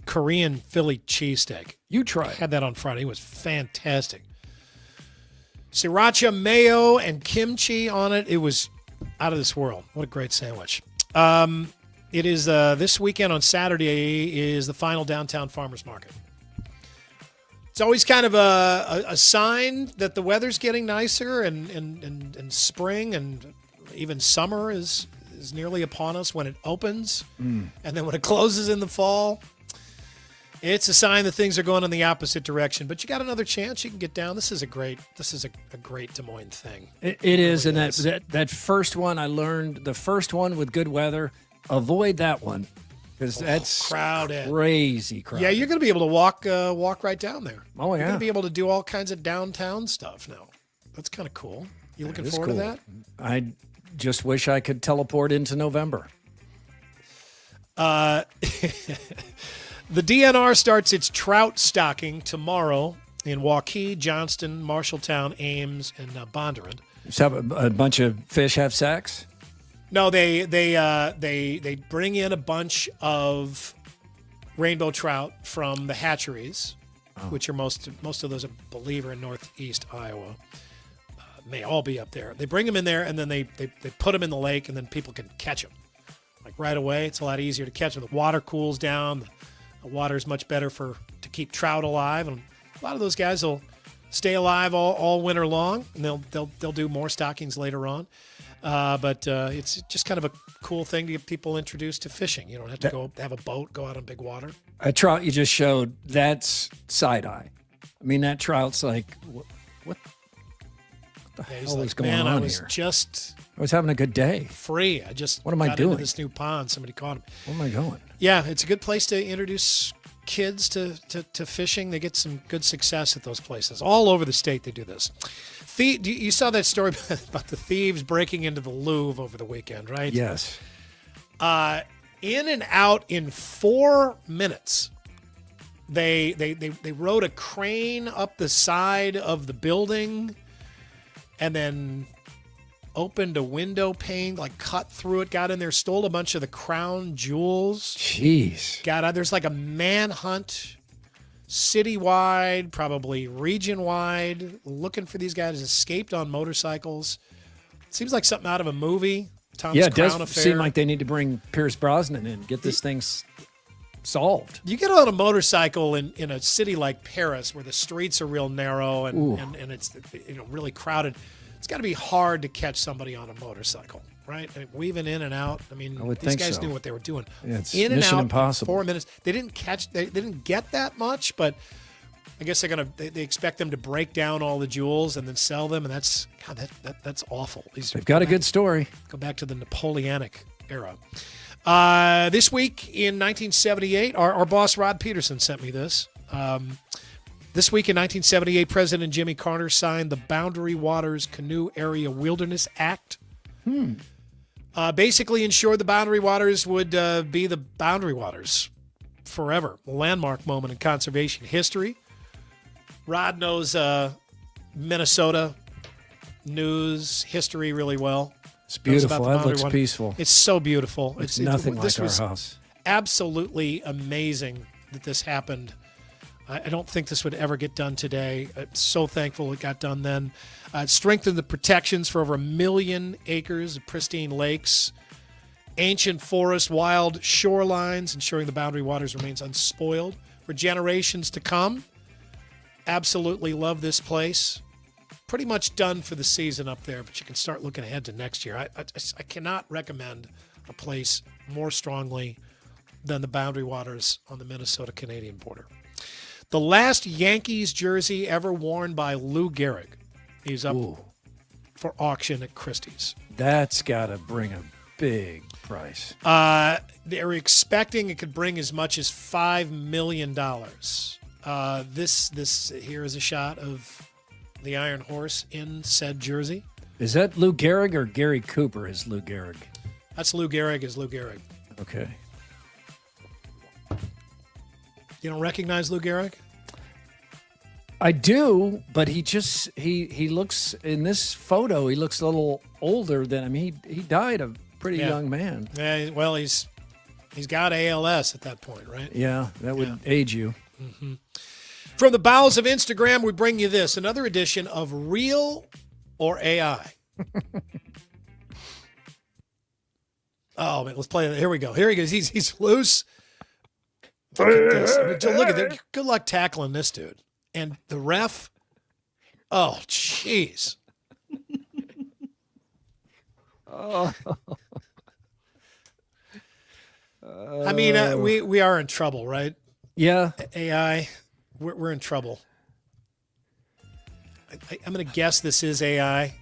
Korean Philly cheesesteak. You try. Had that on Friday. It was fantastic. Sriracha mayo and kimchi on it. It was out of this world. What a great sandwich. It is this weekend on Saturday is the final downtown farmers market. It's always kind of a sign that the weather's getting nicer and spring and even summer is nearly upon us when it opens. And then when it closes in the fall, it's a sign that things are going in the opposite direction. But you got another chance. You can get down. This is a great Des Moines thing. It is, and that first one I learned, the first one with good weather, avoid that one. because that's crowded. Crazy crowded. Yeah, you're going to be able to walk right down there. Oh, You're yeah. going to be able to do all kinds of downtown stuff now. That's kind of cool. You looking forward to that? I just wish I could teleport into November. The DNR starts its trout stocking tomorrow in Waukee, Johnston, Marshalltown, Ames, and Bondurant. So have a bunch of fish have sex? No, they bring in a bunch of rainbow trout from the hatcheries, which are most of those, I believe, are in northeast Iowa. May all be up there. They bring them in there, and then they put them in the lake, and then people can catch them. Like right away, it's a lot easier to catch them. The water cools down. The water is much better to keep trout alive, and a lot of those guys will stay alive all winter long, and they'll do more stockings later on. But it's just kind of a cool thing to get people introduced to fishing. You don't have to go have a boat, go out on big water. A trout you just showed, that's side eye. I mean, that trout's like, what the hell is going on I was here? I was having a good day. Free. What am I got doing? into this new pond. Somebody caught him. Where am I going? Yeah, it's a good place to introduce kids to fishing. They get some good success at those places. All over the state they do this. You saw that story about the thieves breaking into the Louvre over the weekend, right? Yes. In and out in 4 minutes. They rode a crane up the side of the building and then opened a window pane, like cut through it, got in there, stole a bunch of the crown jewels. Jeez. Got out. There's like a manhunt citywide, probably region-wide, looking for these guys. Escaped on motorcycles. Seems like something out of a movie. Tom's Yeah, it does Crown Affair. seem like they need to bring Pierce Brosnan in, get this thing solved. You get on a motorcycle in a city like Paris where the streets are real narrow and it's really crowded. It's got to be hard to catch somebody on a motorcycle, right? I mean, weaving in and out. I mean, these guys knew what they were doing. Yeah, it's in and Mission out Impossible. in 4 minutes. They didn't get that much, but I guess they expect them to break down all the jewels and then sell them, and that's awful. They've got a good story. Go back to the Napoleonic era. This week in 1978, our boss Rod Peterson sent me this. This week in 1978, President Jimmy Carter signed the Boundary Waters Canoe Area Wilderness Act. Basically ensured the Boundary Waters would be the Boundary Waters forever. A landmark moment in conservation history. Rod knows Minnesota news history really well. It's beautiful. That looks peaceful. It's so beautiful. It's nothing like our house. Absolutely amazing that this happened. I don't think this would ever get done today. I'm so thankful it got done then. It strengthened the protections for over 1 million acres of pristine lakes, ancient forests, wild shorelines, ensuring the Boundary Waters remains unspoiled for generations to come. Absolutely love this place. Pretty much done for the season up there, but you can start looking ahead to next year. I cannot recommend a place more strongly than the Boundary Waters on the Minnesota-Canadian border. The last Yankees jersey ever worn by Lou Gehrig is up for auction at Christie's. That's got to bring a big price. They're expecting it could bring as much as $5 million. This here is a shot of the Iron Horse in said jersey. Is that Lou Gehrig or Gary Cooper is Lou Gehrig? That's Lou Gehrig is Lou Gehrig. Okay. You don't recognize Lou Gehrig? I do, but he looks, in this photo, he looks a little older than, I mean, he died a pretty young man. Yeah, well, he's got ALS at that point, right? Yeah, that would age you. Mm-hmm. From the bowels of Instagram, we bring you this, another edition of Real or AI. Oh, man, let's play it. Here we go. Here he goes. He's loose. Look at this. I mean, look at that. Good luck tackling this dude. And the ref, oh, jeez. I mean, we are in trouble, right? Yeah. AI, we're in trouble. I'm going to guess this is AI.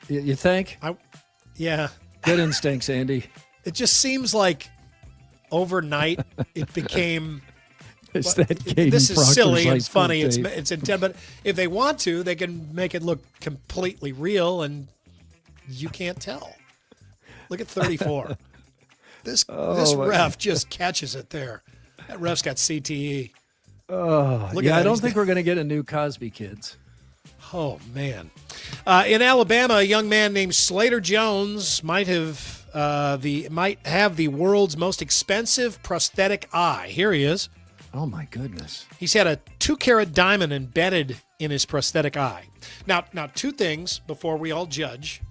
You think? Yeah. Good instincts, Andy. It just seems like overnight, it became. It's that Caden This is Proctor's silly high and school funny. tape. It's intent, but if they want to, they can make it look completely real, and you can't tell. Look at 34. This ref just catches it there. That ref's got CTE. Oh, Look yeah, at I that. don't think we're going to get a new Cosby Kids. Oh man! In Alabama, a young man named Slater Jones might have the world's most expensive prosthetic eye. Here he is. Oh my goodness! He's had a 2-carat diamond embedded in his prosthetic eye. Now, two things before we all judge.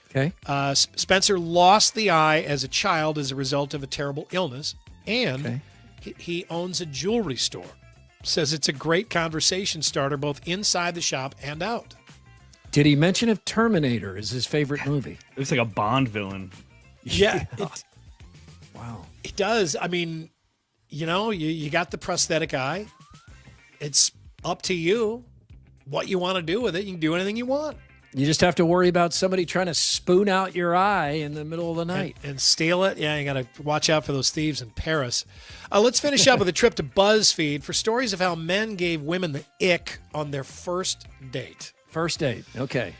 Okay. Spencer lost the eye as a child as a result of a terrible illness, and he owns a jewelry store. Says it's a great conversation starter both inside the shop and out. Did he mention if Terminator is his favorite movie? Looks like a Bond villain. Yeah. Wow. It does. I mean, you got the prosthetic eye. It's up to you what you want to do with it. You can do anything you want. You just have to worry about somebody trying to spoon out your eye in the middle of the night. And steal it. Yeah, you got to watch out for those thieves in Paris. Let's finish up with a trip to BuzzFeed for stories of how men gave women the ick on their first date. First date. Okay.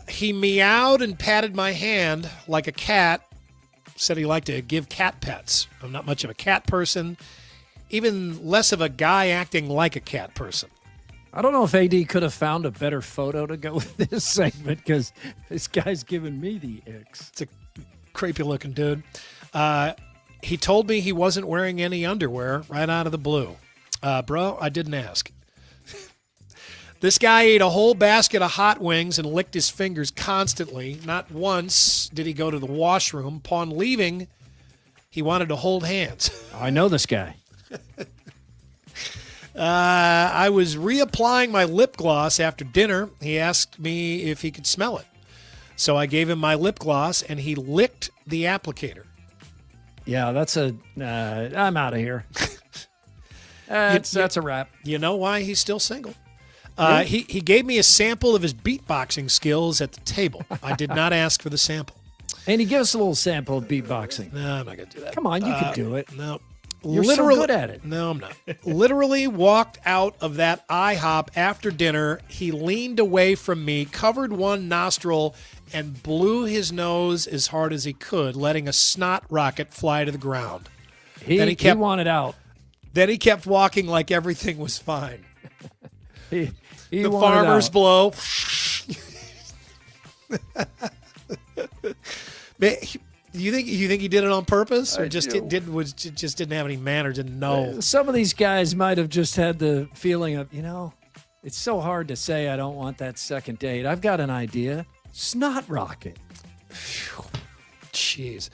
He meowed and patted my hand like a cat. Said he liked to give cat pets. I'm not much of a cat person. Even less of a guy acting like a cat person. I don't know if AD could have found a better photo to go with this segment because this guy's giving me the icks. It's a creepy looking dude. He told me he wasn't wearing any underwear right out of the blue. Bro, I didn't ask. This guy ate a whole basket of hot wings and licked his fingers constantly. Not once did he go to the washroom. Upon leaving, he wanted to hold hands. I know this guy. I was reapplying my lip gloss after dinner. He asked me if he could smell it. So I gave him my lip gloss, and he licked the applicator. Yeah, I'm out of here. That's a wrap. You know why he's still single? Yeah. He gave me a sample of his beatboxing skills at the table. I did not ask for the sample. And he give us a little sample of beatboxing. No, I'm not going to do that. Come on, you can do it. No. You're so good at it. No, I'm not. Literally walked out of that IHOP after dinner. He leaned away from me, covered one nostril, and blew his nose as hard as he could, letting a snot rocket fly to the ground. He wanted out. Then he kept walking like everything was fine. He the wanted farmer's out. blow. You think he did it on purpose, or just didn't have any manner, didn't know? Some of these guys might have just had the feeling of, it's so hard to say I don't want that second date. I've got an idea. Snot rocket. Jeez.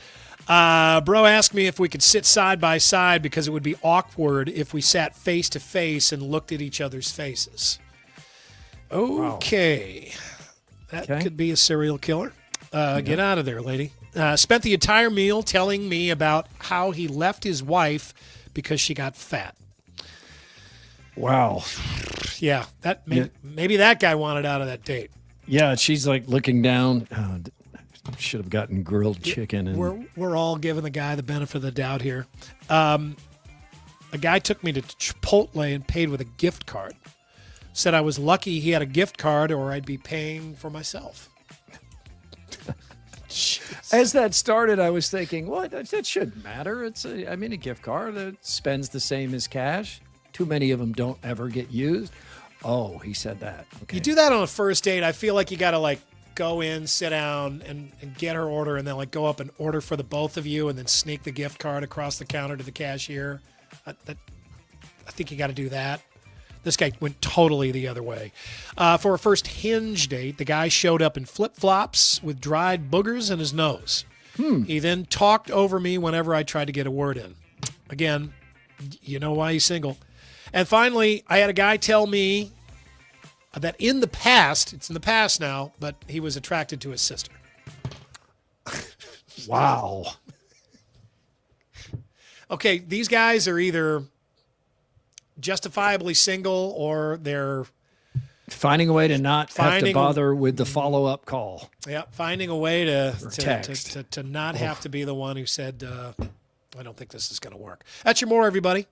Bro asked me if we could sit side by side because it would be awkward if we sat face to face and looked at each other's faces. Okay. That could be a serial killer. Get out of there, lady. Spent the entire meal telling me about how he left his wife because she got fat. Wow. Yeah, maybe that guy wanted out of that date. Yeah, she's like looking down. Oh, should have gotten grilled chicken. And We're all giving the guy the benefit of the doubt here. A guy took me to Chipotle and paid with a gift card. Said I was lucky he had a gift card or I'd be paying for myself. As that started, I was thinking, what? That shouldn't matter. A gift card that spends the same as cash. Too many of them don't ever get used. Oh, he said that. Okay. You do that on a first date, I feel like you got to go in, sit down, and get her order, and then go up and order for the both of you, and then sneak the gift card across the counter to the cashier. I think you got to do that. This guy went totally the other way. For a first Hinge date, the guy showed up in flip-flops with dried boogers in his nose. He then talked over me whenever I tried to get a word in. Again, you know why he's single. And finally, I had a guy tell me that in the past, it's in the past now, but he was attracted to his sister. Wow. Okay, these guys are either justifiably single or they're finding a way to not have to bother with the follow-up call. Yeah, finding a way to text. to not have to be the one who said, I don't think this is going to work. That's your more, everybody.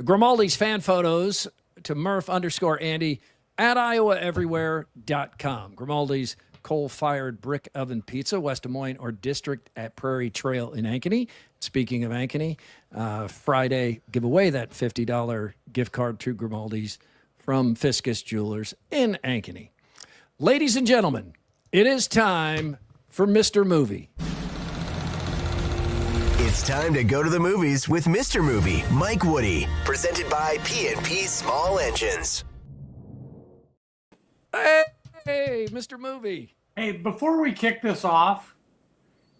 Grimaldi's fan photos to Murph_Andy at IowaEverywhere.com. Grimaldi's coal-fired brick oven pizza, West Des Moines or District at Prairie Trail in Ankeny. Speaking of Ankeny, Friday, give away that $50 gift card to Grimaldi's from Fiscus Jewelers in Ankeny. Ladies and gentlemen, it is time for Mr. Movie. It's time to go to the movies with Mr. Movie, Mike Woody, presented by P&P Small Engines. Hey, Mr. Movie. Hey, before we kick this off,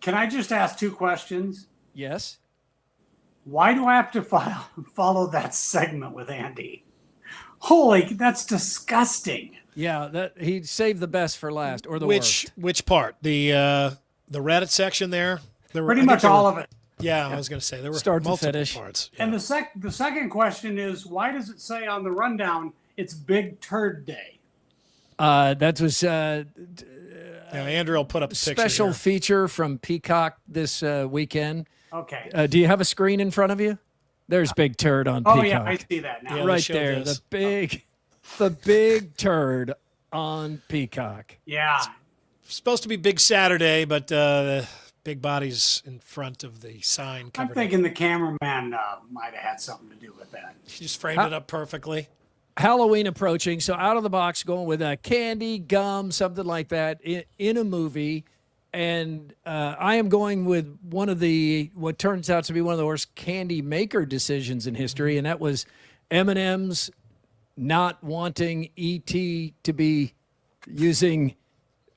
can I just ask 2 questions? Yes. Why do I have to follow that segment with Andy? Holy, that's disgusting. Yeah, that he saved the best for last, or the worst. Which part? The Reddit section there? Pretty much all of it. Yeah, I was going to say there were Start to multiple finish. parts. And the second question is, why does it say on the rundown it's Big Turd Day? That was Andrew will put up a picture special here. feature from Peacock this weekend. Okay. Do you have a screen in front of you? There's Big Turd on Oh Peacock. yeah, I see that now. Yeah, right show there, this. the big turd on Peacock. Yeah. Supposed to be Big Saturday, but the big body's in front of the sign I'm covered up. thinking the cameraman might have had something to do with that. He just framed it up perfectly. Halloween approaching, so out of the box, going with candy, gum, something like that in a movie. And I am going with one of what turns out to be one of the worst candy maker decisions in history, and that was M&M's not wanting E.T. to be using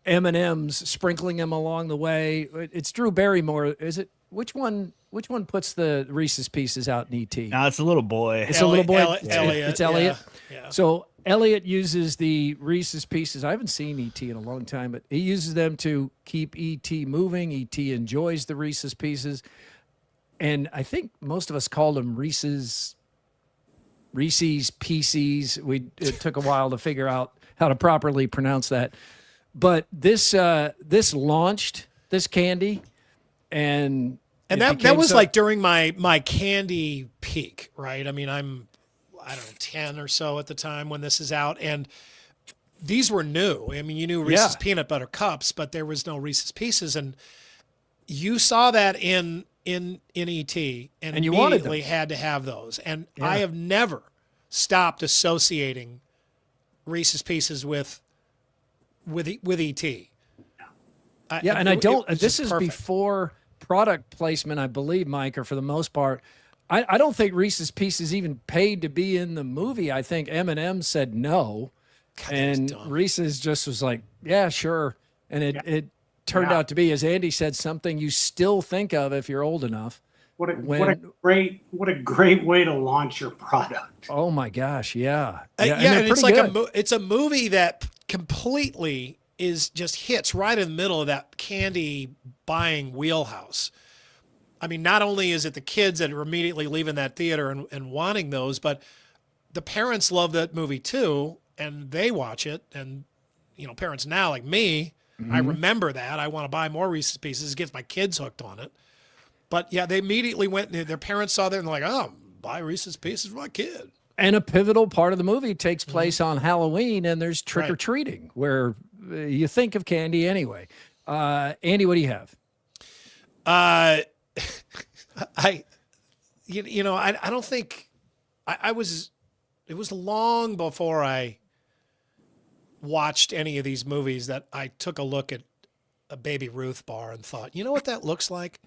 M&M's, sprinkling them along the way. It's Drew Barrymore. Is it? Which one puts the Reese's Pieces out in E.T.? No, it's a little boy. It's a little boy. Elliot. It's Elliot. Yeah. So Elliot uses the Reese's Pieces. I haven't seen E.T. in a long time, but he uses them to keep E.T. moving. E.T. enjoys the Reese's Pieces. And I think most of us called them Reese's Pieces. It took a while to figure out how to properly pronounce that. But this launched this candy, and that was like during my candy peak, right? I mean, I don't know, 10 or so at the time when this is out, and these were new. I mean, you knew Reese's peanut butter cups, but there was no Reese's Pieces, and you saw that in ET, and you wanted immediately them. had to have those. And I have never stopped associating Reese's Pieces with ET. and I don't. This is perfect. before product placement, I believe, Mike, or for the most part. I don't think Reese's Pieces even paid to be in the movie. I think M&M said no, and Reese's just was like, yeah, sure. And it turned out to be, as Andy said, something you still think of if you're old enough. What a great way to launch your product. Oh my gosh, yeah. And it's like it's a movie that completely just hits right in the middle of that candy buying wheelhouse. I mean, not only is it the kids that are immediately leaving that theater and wanting those, but the parents love that movie too, and they watch it. And, parents now like me, I remember that. I want to buy more Reese's Pieces, gets my kids hooked on it. But yeah, they immediately went, their parents saw that and they're like, oh, buy Reese's Pieces for my kid. And a pivotal part of the movie takes place on Halloween, and there's trick-or-treating, where you think of candy anyway. Andy, what do you have? I don't think it was long before I watched any of these movies that I took a look at a Baby Ruth bar and thought, you know what that looks like?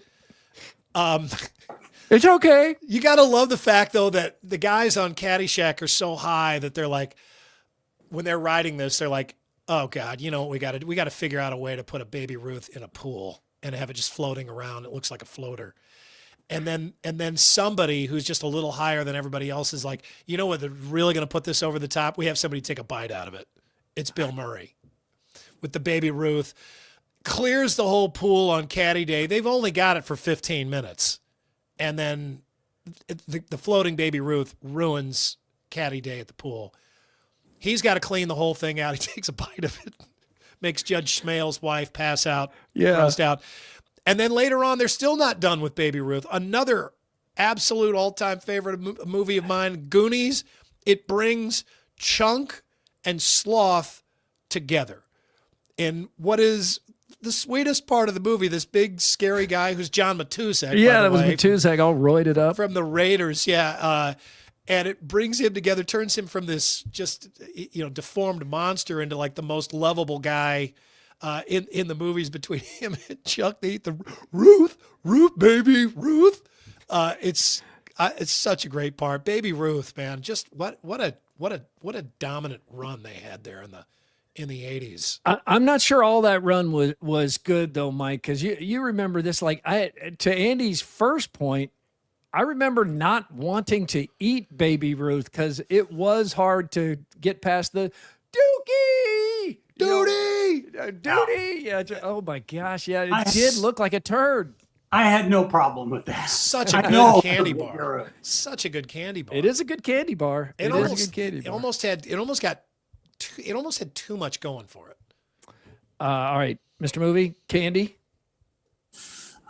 It's okay. You got to love the fact though, that the guys on Caddyshack are so high that they're like, when they're writing this, they're like, oh God, we got to figure out a way to put a Baby Ruth in a pool and have it just floating around. It looks like a floater. And then somebody who's just a little higher than everybody else is like, you know what, they're really going to put this over the top. We have somebody take a bite out of it. It's Bill Murray with the Baby Ruth. Clears the whole pool on Caddy Day. They've only got it for 15 minutes. And then the floating Baby Ruth ruins Caddy Day at the pool. He's got to clean the whole thing out. He takes a bite of it. Makes Judge Smale's wife pass out, grossed out. And then later on, they're still not done with Baby Ruth. Another absolute all-time favorite movie of mine, Goonies. It brings Chunk and Sloth together. And what is the sweetest part of the movie, this big, scary guy who's John Matusek. Yeah, that was Matusek, all roided up. From the Raiders, yeah. And it brings him together, turns him from this just, deformed monster into like the most lovable guy in the movies between him and Chuck. They eat the Ruth, baby, Ruth. It's such a great part. Baby Ruth, man, just what a dominant run they had there in the 80s. I'm not sure all that run was good though, Mike, because you remember this. Like to Andy's first point, I remember not wanting to eat Baby Ruth because it was hard to get past the Dookie, Duty. Yeah. Oh my gosh, yeah, it did look like a turd. I had no problem with that. Such a good candy bar. Such a good candy bar. It is a good candy bar. It is a good candy bar. It almost had too much going for it. All right, Mr. Movie, candy.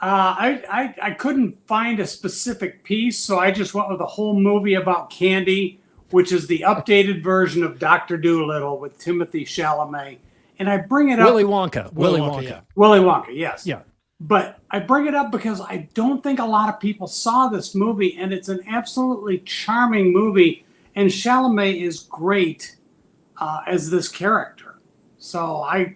I couldn't find a specific piece, so I just went with a whole movie about candy, which is the updated version of Dr. Dolittle with Timothée Chalamet. And I bring it up. Willy Wonka. Yeah. Willy Wonka, yes. Yeah. But I bring it up because I don't think a lot of people saw this movie, and it's an absolutely charming movie. And Chalamet is great as this character. So I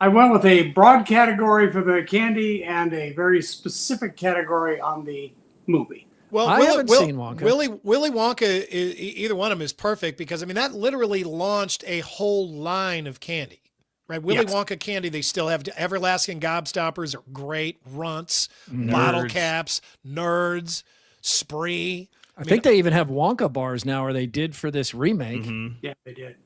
went with a broad category for the candy and a very specific category on the movie. Well, I haven't seen Wonka. Willy Wonka, either one of them is perfect because, that literally launched a whole line of candy, right? Willy Wonka candy, they still have everlasting gobstoppers are great, runts, bottle caps, nerds, spree. I think they even have Wonka bars now, or they did for this remake. Mm-hmm. Yeah, they did.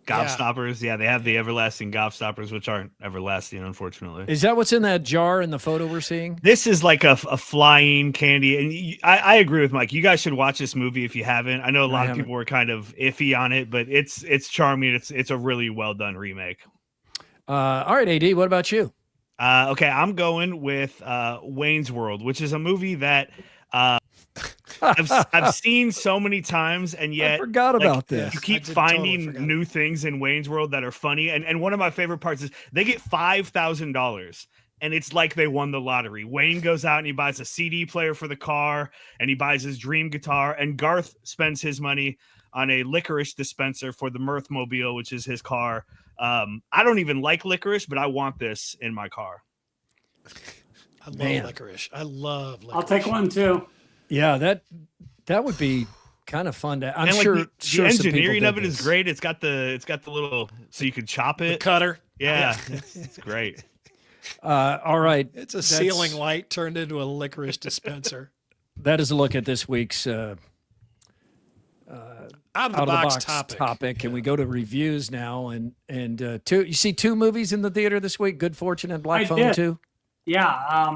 Gobstoppers, yeah, they have the everlasting gobstoppers, which aren't everlasting, unfortunately. Is that what's in that jar in the photo we're seeing? This is like a flying candy, and I agree with Mike. You guys should watch this movie if you haven't. I know a lot of people were kind of iffy on it, but it's charming. It's a really well done remake. All right, AD, what about you? Okay, I'm going with Wayne's World, which is a movie that I've seen so many times, and yet I forgot about this. You keep finding new things in Wayne's World that are funny, and one of my favorite parts is they get $5,000, and it's like they won the lottery. Wayne goes out and he buys a CD player for the car, and he buys his dream guitar, and Garth spends his money on a licorice dispenser for the Murph mobile, which is his car. I don't even like licorice, but I want this in my car. I love licorice. I love licorice. I'll take one too. Yeah, that would be kind of fun to. I'm and sure the engineering of it is great. It's got the little so you can chop it. The cutter. Yeah, it's great. All right, it's a ceiling light turned into a licorice dispenser. That is a look at this week's out of the box topic. And we go to reviews now. And you see two movies in the theater this week: Good Fortune and Black Phone 2. Yeah,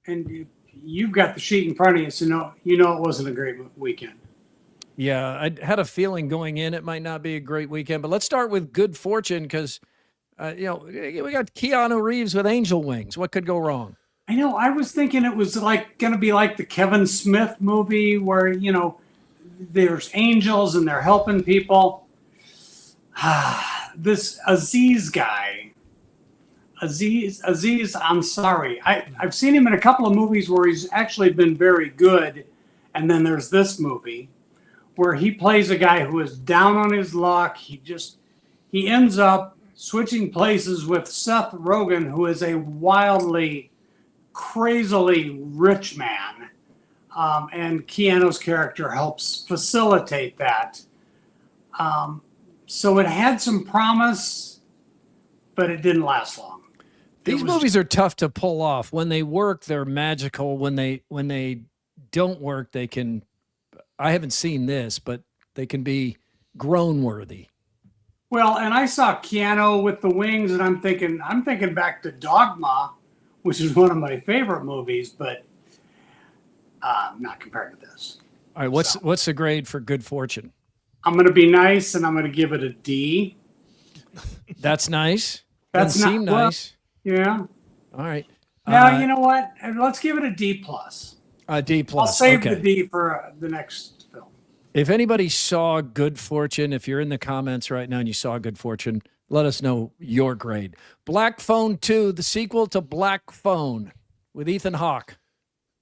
and you've got the sheet in front of you, so you know it wasn't a great weekend. Yeah, I had a feeling going in it might not be a great weekend, but let's start with Good Fortune because, we got Keanu Reeves with angel wings. What could go wrong? I know. I was thinking it was going to be like the Kevin Smith movie where, there's angels and they're helping people. This Aziz guy. Aziz Ansari. I've seen him in a couple of movies where he's actually been very good. And then there's this movie where he plays a guy who is down on his luck. He ends up switching places with Seth Rogen, who is a wildly, crazily rich man. And Keanu's character helps facilitate that. So it had some promise, but it didn't last long. These movies are tough to pull off. When they work, they're magical. When they don't work, they can. I haven't seen this, but they can be groan worthy. Well, and I saw Keanu with the wings, and I'm thinking back to Dogma, which is one of my favorite movies, but not compared to this. All right, what's the grade for Good Fortune? I'm going to be nice, and I'm going to give it a D. That's nice. Doesn't seem nice. Yeah. All right. Now, you know what? Let's give it a D+. D plus. I'll save okay. the D for the next film. If anybody saw Good Fortune, if you're in the comments right now and you saw Good Fortune, let us know your grade. Black Phone 2, the sequel to Black Phone with Ethan Hawke.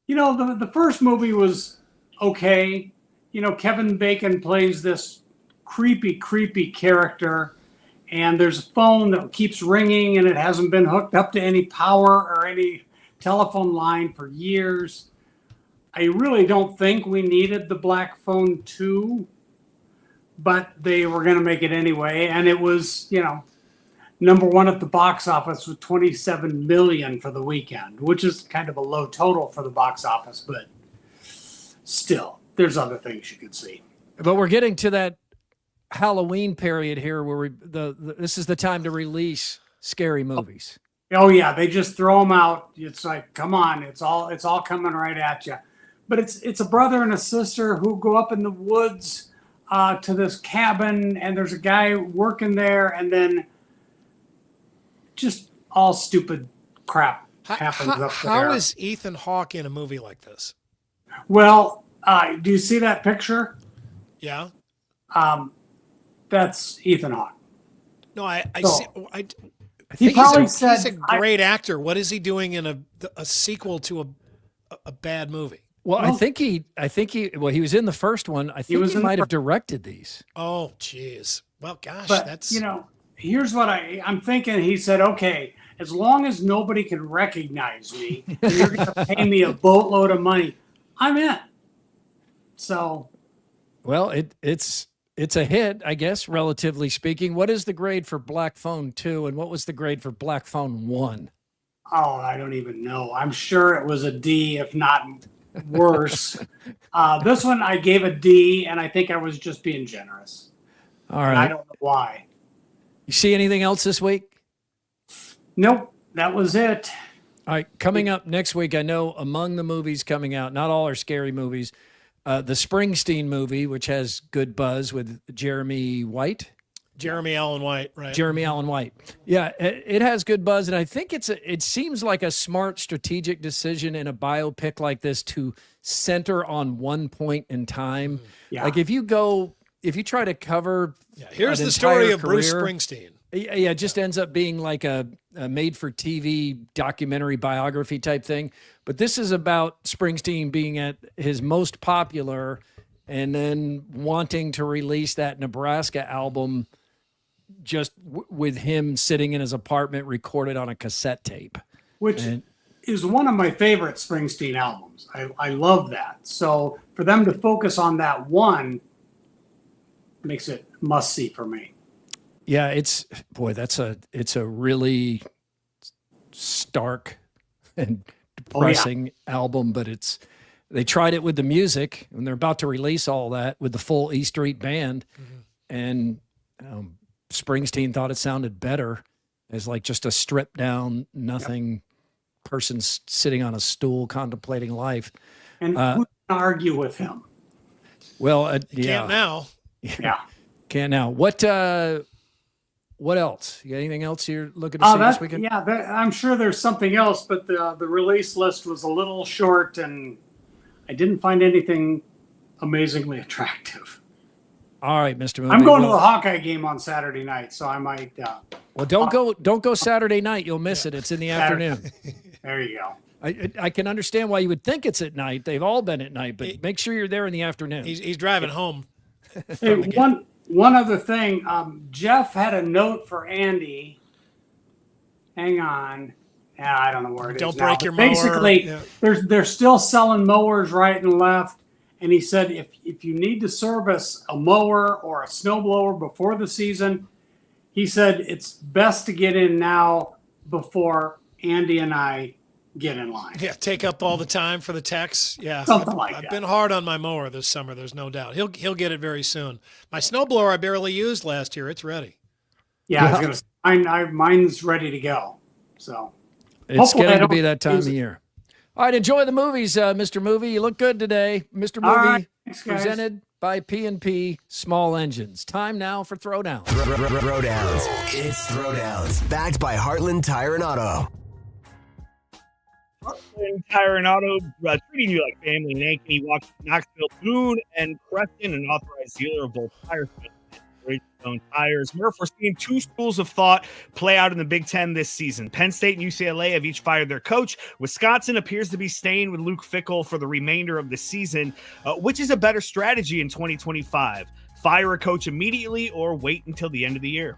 You know, the first movie was okay. You know, Kevin Bacon plays this creepy character, and there's a phone that keeps ringing, and it hasn't been hooked up to any power or any telephone line for years. I really don't think we needed the Black Phone 2, but they were going to make it anyway, and it was, you know, number one at the box office with $27 million for the weekend, which is kind of a low total for the box office, but still, there's other things you could see. But we're getting to that Halloween period here where this is the time to release scary movies. Oh yeah, they just throw them out. It's like, come on, it's all coming right at you. But it's a brother and a sister who go up in the woods to this cabin, and there's a guy working there, and then just all stupid crap happens up there. How is Ethan Hawke in a movie like this? Well, do you see that picture? Yeah. That's Ethan Hawke. No, I So, see. He probably said he's a great actor. What is he doing in a sequel to a bad movie? Well, I think he was in the first one. I think he might have directed these. Oh, geez. Well, gosh, but, that's you know, here's what I'm thinking. He said, okay, as long as nobody can recognize me, and you're going to pay me a boatload of money, I'm in. So, well, it's a hit, I guess, relatively speaking. What is the grade for Black Phone 2, and what was the grade for Black Phone 1? oh, I don't even know. I'm sure it was a D, if not worse. This one I gave a D, and I think I was just being generous. All And right. I don't know why. You see anything else this week? Nope, that was it. All right, coming up next week, I know among the movies coming out, not all are scary movies, the Springsteen movie, which has good buzz with Jeremy Allen White, right? Jeremy Allen White. Yeah, it has good buzz, and I think it seems like a smart strategic decision in a biopic like this to center on one point in time. Yeah. Like if you try to cover Here's an the story entire of Bruce career, Springsteen. Yeah, it just ends up being like a made-for-TV documentary biography type thing. But this is about Springsteen being at his most popular and then wanting to release that Nebraska album just with him sitting in his apartment recorded on a cassette tape. Which is one of my favorite Springsteen albums. I love that. So for them to focus on that one makes it must-see for me. Yeah, it's a really stark and depressing album, but they tried it with the music, and they're about to release all that with the full E Street Band, and Springsteen thought it sounded better as like just a stripped down, nothing person sitting on a stool contemplating life. And who can argue with him? Well, Can't now. Yeah. Can't now. What else? You got anything else you're looking to see this weekend? Yeah, I'm sure there's something else, but the release list was a little short, and I didn't find anything amazingly attractive. All right, Mr. Movie. I'm going to the Hawkeye game on Saturday night, so I might. Well, don't go Saturday night. You'll miss it. It's in the afternoon. There you go. I can understand why you would think it's at night. They've all been at night, but make sure you're there in the afternoon. He's driving home. Hey, one other thing. Jeff had a note for Andy. Hang on. Yeah, I don't know where it is. Don't now, break but your mower. Basically, Yeah. they're still selling mowers right and left. And he said if you need to service a mower or a snowblower before the season, he said it's best to get in now before Andy and I get in line. Yeah, take up all the time for the techs. Yeah, Something like I've that. been hard on my mower this summer. There's no doubt. He'll get it very soon. My snowblower I barely used last year. It's ready. Yeah, I was gonna say, mine's ready to go. So It's hopefully I getting to don't be that time use of it. year. All right, enjoy the movies, Mr. Movie. You look good today. Mr. Movie, All right, thanks, guys. presented by P&P Small Engines. Time now for Throwdown. Throwdowns. It's Throwdowns. Backed by Heartland Tire and Auto. Heartland Tire and Auto, treating you like family in Ankeny, Knoxville, Boone, and Creston, an authorized dealer of both tires and own tires. Murph, we're seeing two schools of thought play out in the Big Ten this season. Penn State and UCLA have each fired their coach. Wisconsin appears to be staying with Luke Fickell for the remainder of the season. Which is a better strategy in 2025? Fire a coach immediately or wait until the end of the year?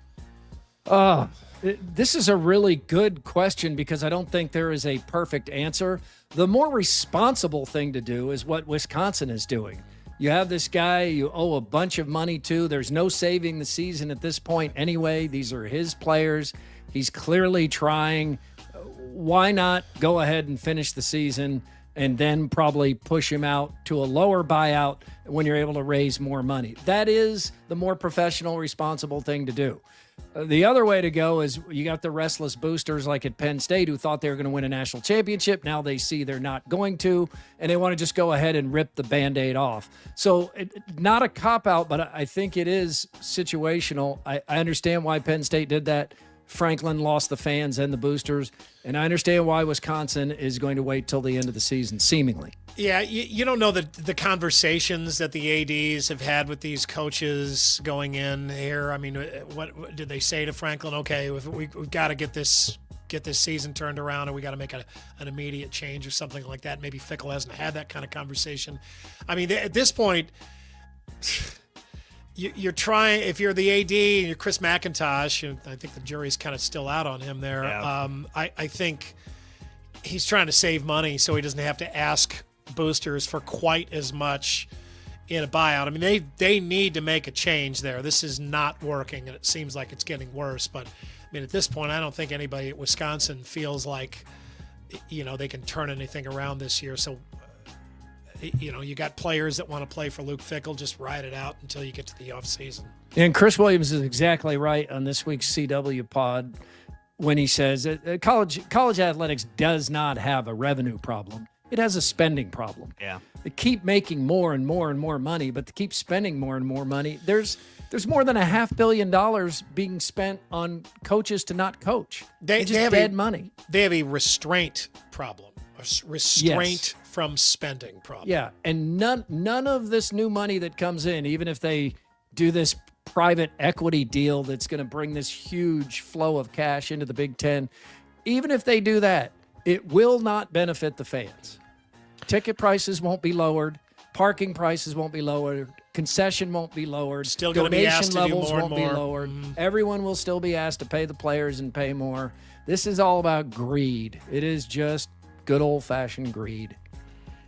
This is a really good question because I don't think there is a perfect answer. The more responsible thing to do is what Wisconsin is doing. You have this guy you owe a bunch of money to. There's no saving the season at this point anyway. These are his players. He's clearly trying. Why not go ahead and finish the season and then probably push him out to a lower buyout when you're able to raise more money? That is the more professional, responsible thing to do. The other way to go is you got the restless boosters like at Penn State who thought they were going to win a national championship. Now they see they're not going to, and they want to just go ahead and rip the Band-Aid off. So not a cop-out, but I think it is situational. I understand why Penn State did that. Franklin lost the fans and the boosters, and I understand why Wisconsin is going to wait till the end of the season, seemingly. Yeah, you don't know the conversations that the ADs have had with these coaches going in here. I mean, what did they say to Franklin? Okay, we've got to get this season turned around, and we got to make an immediate change or something like that. Maybe Fickell hasn't had that kind of conversation. I mean, at this point, you're trying. If you're the AD and you're Chris McIntosh, and I think the jury's kind of still out on him there. Yeah. I think he's trying to save money so he doesn't have to ask boosters for quite as much in a buyout. I mean, they need to make a change there. This is not working, and it seems like it's getting worse. But I mean, at this point, I don't think anybody at Wisconsin feels like they can turn anything around this year. So you got players that want to play for Luke Fickell. Just ride it out until you get to the offseason. And Chris Williams is exactly right on this week's CW pod when he says college athletics does not have a revenue problem. It has a spending problem. Yeah. They keep making more and more and more money, but to keep spending more and more money, there's more than $500 million being spent on coaches to not coach. They have dead money. They have a restraint problem, a restraint from spending problem. Yeah, and none of this new money that comes in, even if they do this private equity deal that's going to bring this huge flow of cash into the Big Ten, even if they do that, it will not benefit the fans. Ticket prices won't be lowered. Parking prices won't be lowered. Concession won't be lowered. Still going to be asked to do more and more. Be lowered. Mm-hmm. Everyone will still be asked to pay the players and pay more. This is all about greed. It is just good old-fashioned greed.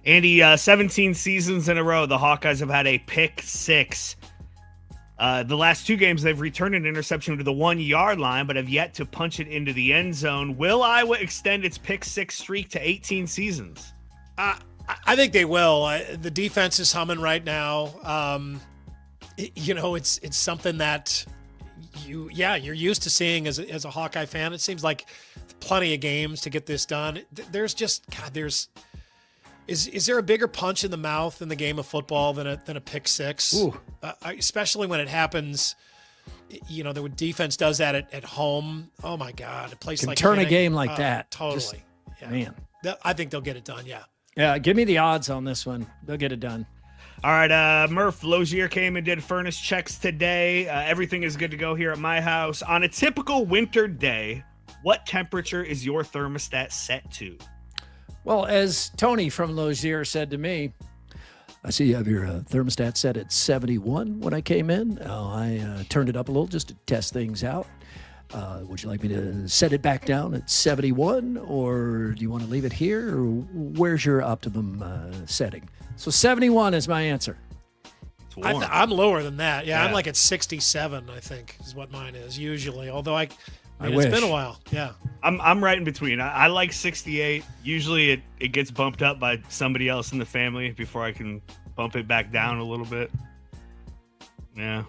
Andy, 17 seasons in a row, the Hawkeyes have had a pick six. The last two games, they've returned an interception to the 1 yard line, but have yet to punch it into the end zone. Will Iowa extend its pick six streak to 18 seasons? I think they will. The defense is humming right now. It's something that you're used to seeing as a Hawkeye fan. It seems like plenty of games to get this done. Is there a bigger punch in the mouth in the game of football than a pick six? Especially when it happens. The defense does that at home. Oh my God, a place like turn a game like that. Totally, man. I think they'll get it done. Yeah. Yeah, give me the odds on this one. They'll get it done. All right, Murph, Lozier came and did furnace checks today. Everything is good to go here at my house. On a typical winter day, what temperature is your thermostat set to? Well, as Tony from Lozier said to me, I see you have your thermostat set at 71 when I came in. I turned it up a little just to test things out. Would you like me to set it back down at 71, or do you want to leave it here, or where's your optimum setting? So 71 is my answer. I'm lower than that. Yeah, I'm like at 67, I think, is what mine is usually. Although I mean, it's been a while. Yeah. I'm right in between. I like 68. Usually it gets bumped up by somebody else in the family before I can bump it back down a little bit. Yeah.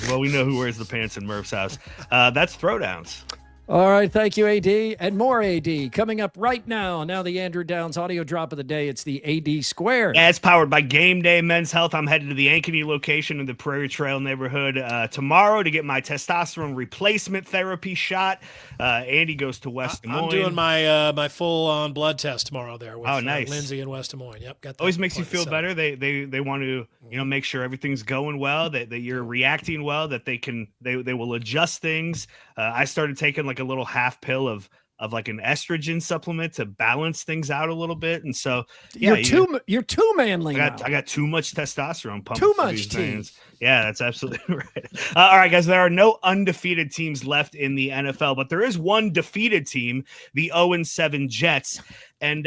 Well, we know who wears the pants in Murph's house. That's throwdowns. All right, thank you, AD. And more AD coming up right now. Now the Andrew Downs audio drop of the day. It's the AD Square. Yeah, it's powered by Game Day Men's Health. I'm headed to the Ankeny location in the Prairie Trail neighborhood tomorrow to get my testosterone replacement therapy shot. Andy goes to West Des Moines. I'm doing my full-on blood test tomorrow there with nice. Lindsay in West Des Moines. Yep, got that. Always makes you feel better. They want to make sure everything's going well, that you're reacting well, that they will adjust things. I started taking like a little half pill of like an estrogen supplement to balance things out a little bit, and so you're too manly. I got too much testosterone pumped. Too much tea. Yeah, that's absolutely right. All right, guys, there are no undefeated teams left in the NFL, but there is one defeated team, the 0-7 Jets. And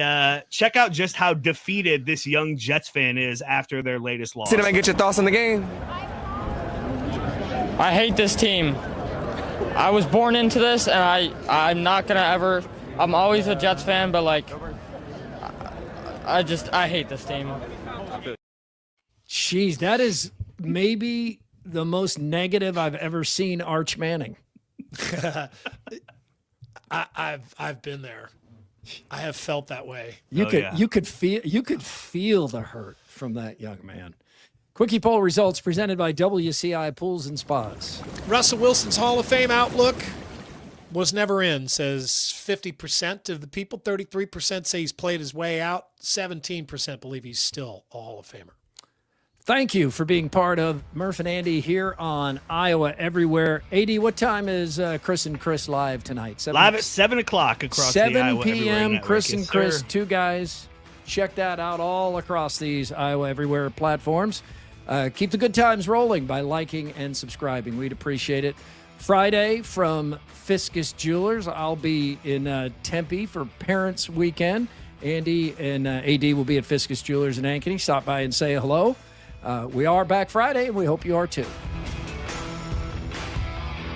check out just how defeated this young Jets fan is after their latest loss. Sit down and get your thoughts on the game. I hate this team. I was born into this, and I'm not going to ever – I'm always a Jets fan, but, like, I hate this team. Jeez, that is maybe the most negative I've ever seen Arch Manning. I've been there. I have felt that way. You could feel the hurt from that young man. Quickie poll results presented by WCI Pools and Spas. Russell Wilson's Hall of Fame outlook was never in, says 50% of the people. 33% say he's played his way out. 17% believe he's still a Hall of Famer. Thank you for being part of Murph and Andy here on Iowa Everywhere. AD, what time is Chris and Chris live tonight? Live at 7 o'clock across the Iowa 7 p.m. Network. Chris and Yes, Chris, sir. two guys. Check that out all across these Iowa Everywhere platforms. Keep the good times rolling by liking and subscribing. We'd appreciate it. Friday from Fiscus Jewelers. I'll be in Tempe for Parents Weekend. Andy and AD will be at Fiscus Jewelers in Ankeny. Stop by and say hello. We are back Friday, and we hope you are too.